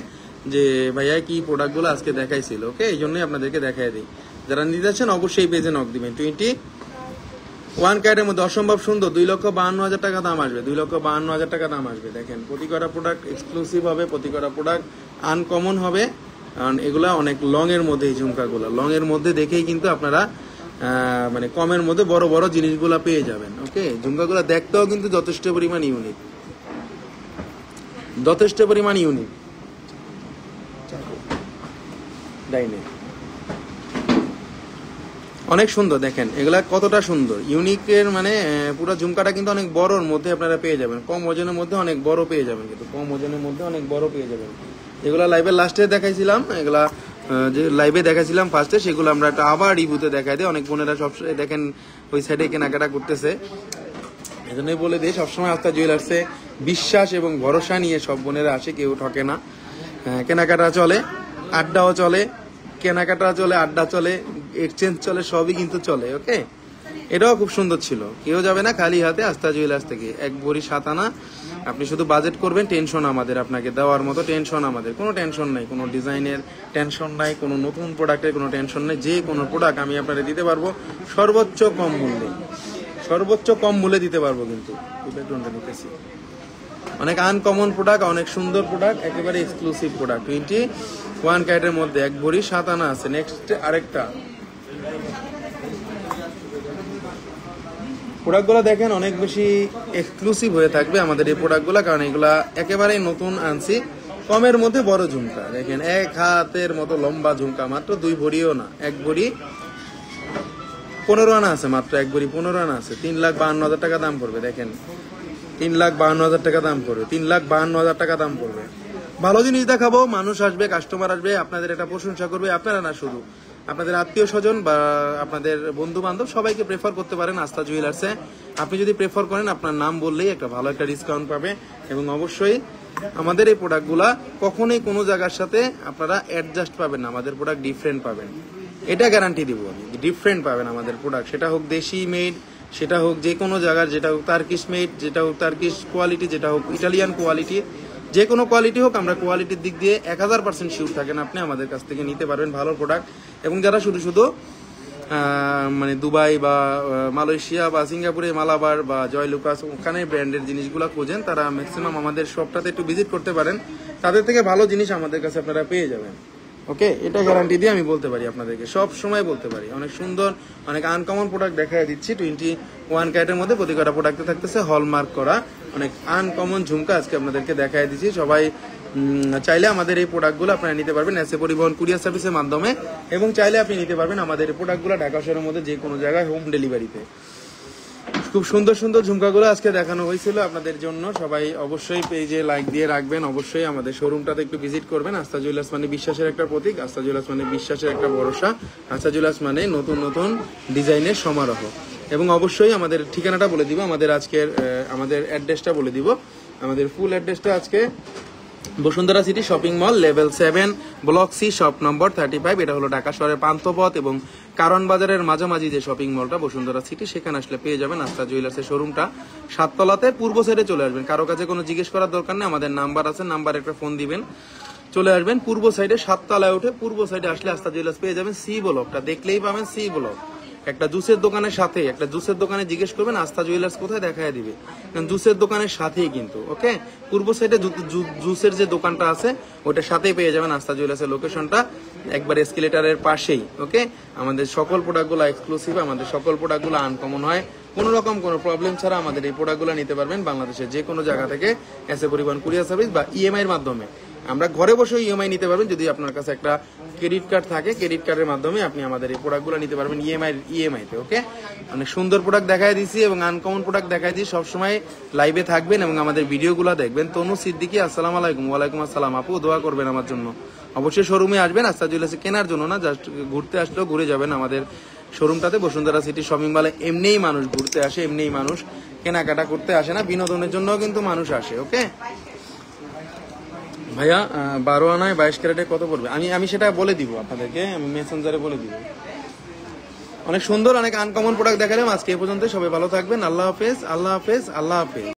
যে ভাইয়া কি প্রোডাক্টগুলো আজকে দেখাইছিল। ওকে, এই জন্যই আপনাদেরকে দেখাই দিই। যারা নিতে যাচ্ছেন অবশ্যই পেজে নক দিবেন। 21 ক্যারেটের মধ্যে অসম্ভব সুন্দর, 2,52,000 টাকা দাম আসবে, 2,52,000 টাকা দাম আসবে। দেখেন প্রতি কটা প্রোডাক্ট এক্সক্লুসিভ হবে, প্রতি কটা প্রোডাক্ট আনকমন হবে, কারণ এগুলা অনেক লং এর মধ্যে, এই ঝুমকাগুলো লং এর মধ্যে দেখেই কিন্তু আপনারা মানে কমের মধ্যে বড় বড় জিনিসগুলো পেয়ে যাবেন। ওকে, ঝুমকাগুলো দেখতেও কিন্তু যথেষ্ট পরিমাণ ইউনিক, যথেষ্ট পরিমাণ ইউনিক। অনেক সুন্দর, দেখেন এগুলা কতটা সুন্দর, ইউনিকের মানে পুরো ঝুমকাটা কিন্তু অনেক বড়র মধ্যে আপনারা পেয়ে যাবেন, কম ওজনের মধ্যে অনেক বড় পেয়ে যাবেন, কিন্তু কম ওজনের মধ্যে অনেক বড় পেয়ে যাবেন। এগুলা লাইভের লাস্টে দেখাইছিলাম, এগুলা যে লাইভে দেখাইছিলাম ফার্স্টে, সেগুলো আমরা একটা আবার রিভিউতে দেখাই দিই। অনেক বোনেরা সব দেখেন ওই সাইডে কেনাকাটা করতেছে, এই জন্যই বলে দিই সবসময় আস্থা জুয়েলার্সে বিশ্বাস এবং ভরসা নিয়ে সব বোনেরা আসে, কেউ ঠকে না। কেনাকাটা চলে, আড্ডাও চলে, কেনাকাটা চলে, আড্ডা চলে, এক্সচেঞ্জ চলে, সবই কিন্তু চলে। ওকে, এটাও খুব সুন্দর ছিল, কেউ যাবে না খালি হাতে আস্থা জুয়েলার্স থেকে। 1 ভরি 7 আনা, আপনি শুধু বাজেট করবেন, টেনশন আমাদের আপনাকে দেওয়ার মতো টেনশন আমাদের, কোনো টেনশন নাই, কোনো ডিজাইনের টেনশন নাই, কোনো নতুন প্রোডাক্টের কোনো টেনশন নেই। যে কোনো প্রোডাক্ট আমি আপনাদের দিতে পারবো সর্বোচ্চ কম মূল্যে, সর্বোচ্চ কম মূল্যে দিতে পারবো। কিন্তু অনেক আনকমন প্রোডাক্ট, অনেক সুন্দর প্রোডাক্ট, একেবারে এক্সক্লুসিভ প্রোডাক্ট। 21 ক্যারেটের মধ্যে 1 ভরি 7 আনা আছে। নেক্সট আরেকটা প্রোডাক্টগুলো দেখেন অনেক বেশি এক্সক্লুসিভ হয়ে থাকবে আমাদের এই প্রোডাক্টগুলো, কারণ এগুলা একেবারেই নতুন আনছি, কমের মধ্যে বড় ঝুমকা। দেখেন 1 হাতের মতো লম্বা ঝুমকা, মাত্র 2 ভরিও না, 1 ভরি 15 আনা আছে, মাত্র 1 ভরি 15 আনা আছে। 3,52,000 টাকা দাম পড়বে। দেখেন 3,52,000 টাকা দাম পড়বে, 3,52,000 টাকা দাম পড়বে। ভালো জিনিস দেখাবো, মানুষ আসবে, কাস্টমার আসবে, আপনাদের এটা প্রশংসা করবে। আপনারা না, শুধু আপনাদের আত্মীয় স্বজন বা আপনাদের বন্ধু বান্ধব সবাইকে প্রেফার করতে পারেন আস্থা জুয়েলার্সে। আপনি যদি প্রেফার করেন, আপনার নাম বললেই একটা ভালো একটা ডিসকাউন্ট পাবে। এবং অবশ্যই আমাদের এই প্রোডাক্টগুলা কখনোই কোনো জায়গার সাথে আপনারা অ্যাডজাস্ট পাবেন না, আমাদের প্রোডাক্ট ডিফারেন্ট পাবেন, এটা গ্যারান্টি দিব আমি। ডিফারেন্ট পাবেন আমাদের প্রোডাক্ট, সেটা হোক দেশি মেড, সেটা হোক যে কোনো জায়গার, যেটা হোক তার্কিশ মেড, যেটা হোক তার্কিশ কোয়ালিটি, যেটা হোক ইটালিয়ান কোয়ালিটি, যে কোনো কোয়ালিটি হোক, আমরা কোয়ালিটির দিক দিয়ে 1000% শিওর থাকেন আপনি আমাদের কাছ থেকে নিতে পারবেন ভালো প্রোডাক্ট। এবং যারা শুধু মানে দুবাই বা মালয়েশিয়া বা সিঙ্গাপুরে মালাবার বা জয় লুকাস ওখানে ব্র্যান্ডের জিনিসগুলো খোঁজেন, তারা ম্যাক্সিমাম আমাদের শপটাতে একটু ভিজিট করতে পারেন, তাদের থেকে ভালো জিনিস আমাদের কাছে আপনারা পেয়ে যাবেন। ওকে, এটা গ্যারান্টি দিয়ে আমি বলতে পারি আপনাদেরকে, সব সময় বলতে পারি। অনেক সুন্দর অনেক আনকমন প্রোডাক্ট দেখাই দিচ্ছি। 21 ক্যারেটের মধ্যে প্রতিটা প্রোডাক্টে থাকতেছে হলমার্ক করা অনেক আনকমন ঝুমকা আজকে আপনাদেরকে দেখাই দিচ্ছি। সবাই চাইলে আমাদের এই প্রোডাক্টগুলো আপনারা নিতে পারবেন এসএ পরিবহন কুরিয়ার সার্ভিসের মাধ্যমে, এবং চাইলে আপনি নিতে পারবেন আমাদের এই প্রোডাক্টগুলো ঢাকা শহরের মধ্যে যে কোনো জায়গায় হোম ডেলিভারিতে। খুব সুন্দর সুন্দর ঝুমকাগুলো আজকে দেখানো হয়েছিল আপনাদের জন্য। সবাই অবশ্যই পেজে লাইক দিয়ে রাখবেন, অবশ্যই আমাদের শোরুমটাতে একটু ভিজিট করবেন। আস্থা জুয়েলার্স মানে বিশ্বাসের একটা প্রতীক, আস্থা জুয়েলার্স মানে বিশ্বাসের একটা ভরসা, আস্থা জুয়েলার্স মানে নতুন নতুন ডিজাইনের সমারোহ। এবং অবশ্যই আমাদের ঠিকানাটা বলে দিব, আমাদের অ্যাড্রেসটা বলে দিব। আমাদের ফুল অ্যাড্রেসটা আজকে Bashundhara city shopping mall, level 7, block C, shop number 35। এটা হলো ঢাকা শহরের পান্থপথ এবং কারণ বাজারের মাঝামাঝি যে শপিং মলটা বসুন্ধরা সিটি, সেখানে আসলে পেয়ে যাবেন আস্থা জুয়েলার্সের শোরুমটা। 7 তলাতে পূর্ব সাইডে চলে আসবেন, কারো কাছে কোনো জিজ্ঞেস করার দরকার নেই, আমাদের নাম্বার আছে, নাম্বার একটা ফোন দিবেন, চলে আসবেন পূর্ব সাইডে 7 তলায় উঠে পূর্ব সাইডে আসলে আস্থা জুয়েলার্স পেয়ে যাবেন। সি ব্লকটা দেখলেই পাবেন, সি ব্লক। একটা জুসের দোকানের সাথে, একটা জুসের দোকানে জিজ্ঞেস করবেন আস্থা জুয়েলার্স কোথায়, দেখায় দিবে, কারণ জুসের দোকানের সাথেই কিন্তু। ওকে, পূর্ব সাইডে জুসের যে দোকানটা আছে ওটার সাথেই পেয়ে যাবেন আস্থা জুয়েলার্সের লোকেশনটা, একবার এসকেলেটারের পাশেই। ওকে, আমাদের সকল প্রোডাক্টগুলো এক্সক্লুসিভ, আমাদের সকল প্রোডাক্টগুলো আনকমন হয়, কোনো রকম কোনো প্রবলেম ছাড়া আমাদের এই প্রোডাক্টগুলো নিতে পারবেন বাংলাদেশের যে কোনো জায়গা থেকে এসএ পরিবহন কুরিয়ার সার্ভিস বা ইএমআই এর মাধ্যমে। আমরা ঘরে বসে ইএমআই নিতে পারবেন, যদি আপনার কাছে একটা ক্রেডিট কার্ড থাকে, ক্রেডিট কার্ডের মাধ্যমে আপনি আমাদের এই প্রোডাক্টগুলো নিতে পারবেন ইএমআইতে। ওকে, অনেক সুন্দর প্রোডাক্ট দেখাই দিয়েছি এবং আনকমন প্রোডাক্ট দেখাই দিয়েছি। সবসময় লাইভে থাকবেন এবং আমাদের ভিডিওগুলো দেখবেন। তনু সিদ্দিকী, আসসালামু আলাইকুম। ওয়ালাইকুম আসসালাম আপু, দোয়া করবেন আমার জন্য। অবশ্যই শোরুমে আসবেন, আস্থা জুয়েলার্সে কেনার জন্য না, জাস্ট ঘুরতে আসলেও ঘুরে যাবেন আমাদের শোরুমটাতে। বসুন্ধরা সিটি শপিং মলে এমনিই মানুষ ঘুরতে আসে, এমনিই মানুষ কেনাকাটা করতে আসে না, বিনোদনের জন্য কিন্তু মানুষ আসে। ওকে ভাইয়া, 12 আনায় 22 ক্যারেটে কত পড়বে? আমি সেটা বলে দিব আপনাদেরকে, আমি মেসেঞ্জারে বলে দিব। অনেক সুন্দর অনেক আনকমন প্রোডাক্ট দেখালাম আজকে এই পর্যন্ত। সবাই ভালো থাকবেন, আল্লাহ হাফেজ, আল্লাহ হাফেজ, আল্লাহ হাফেজ।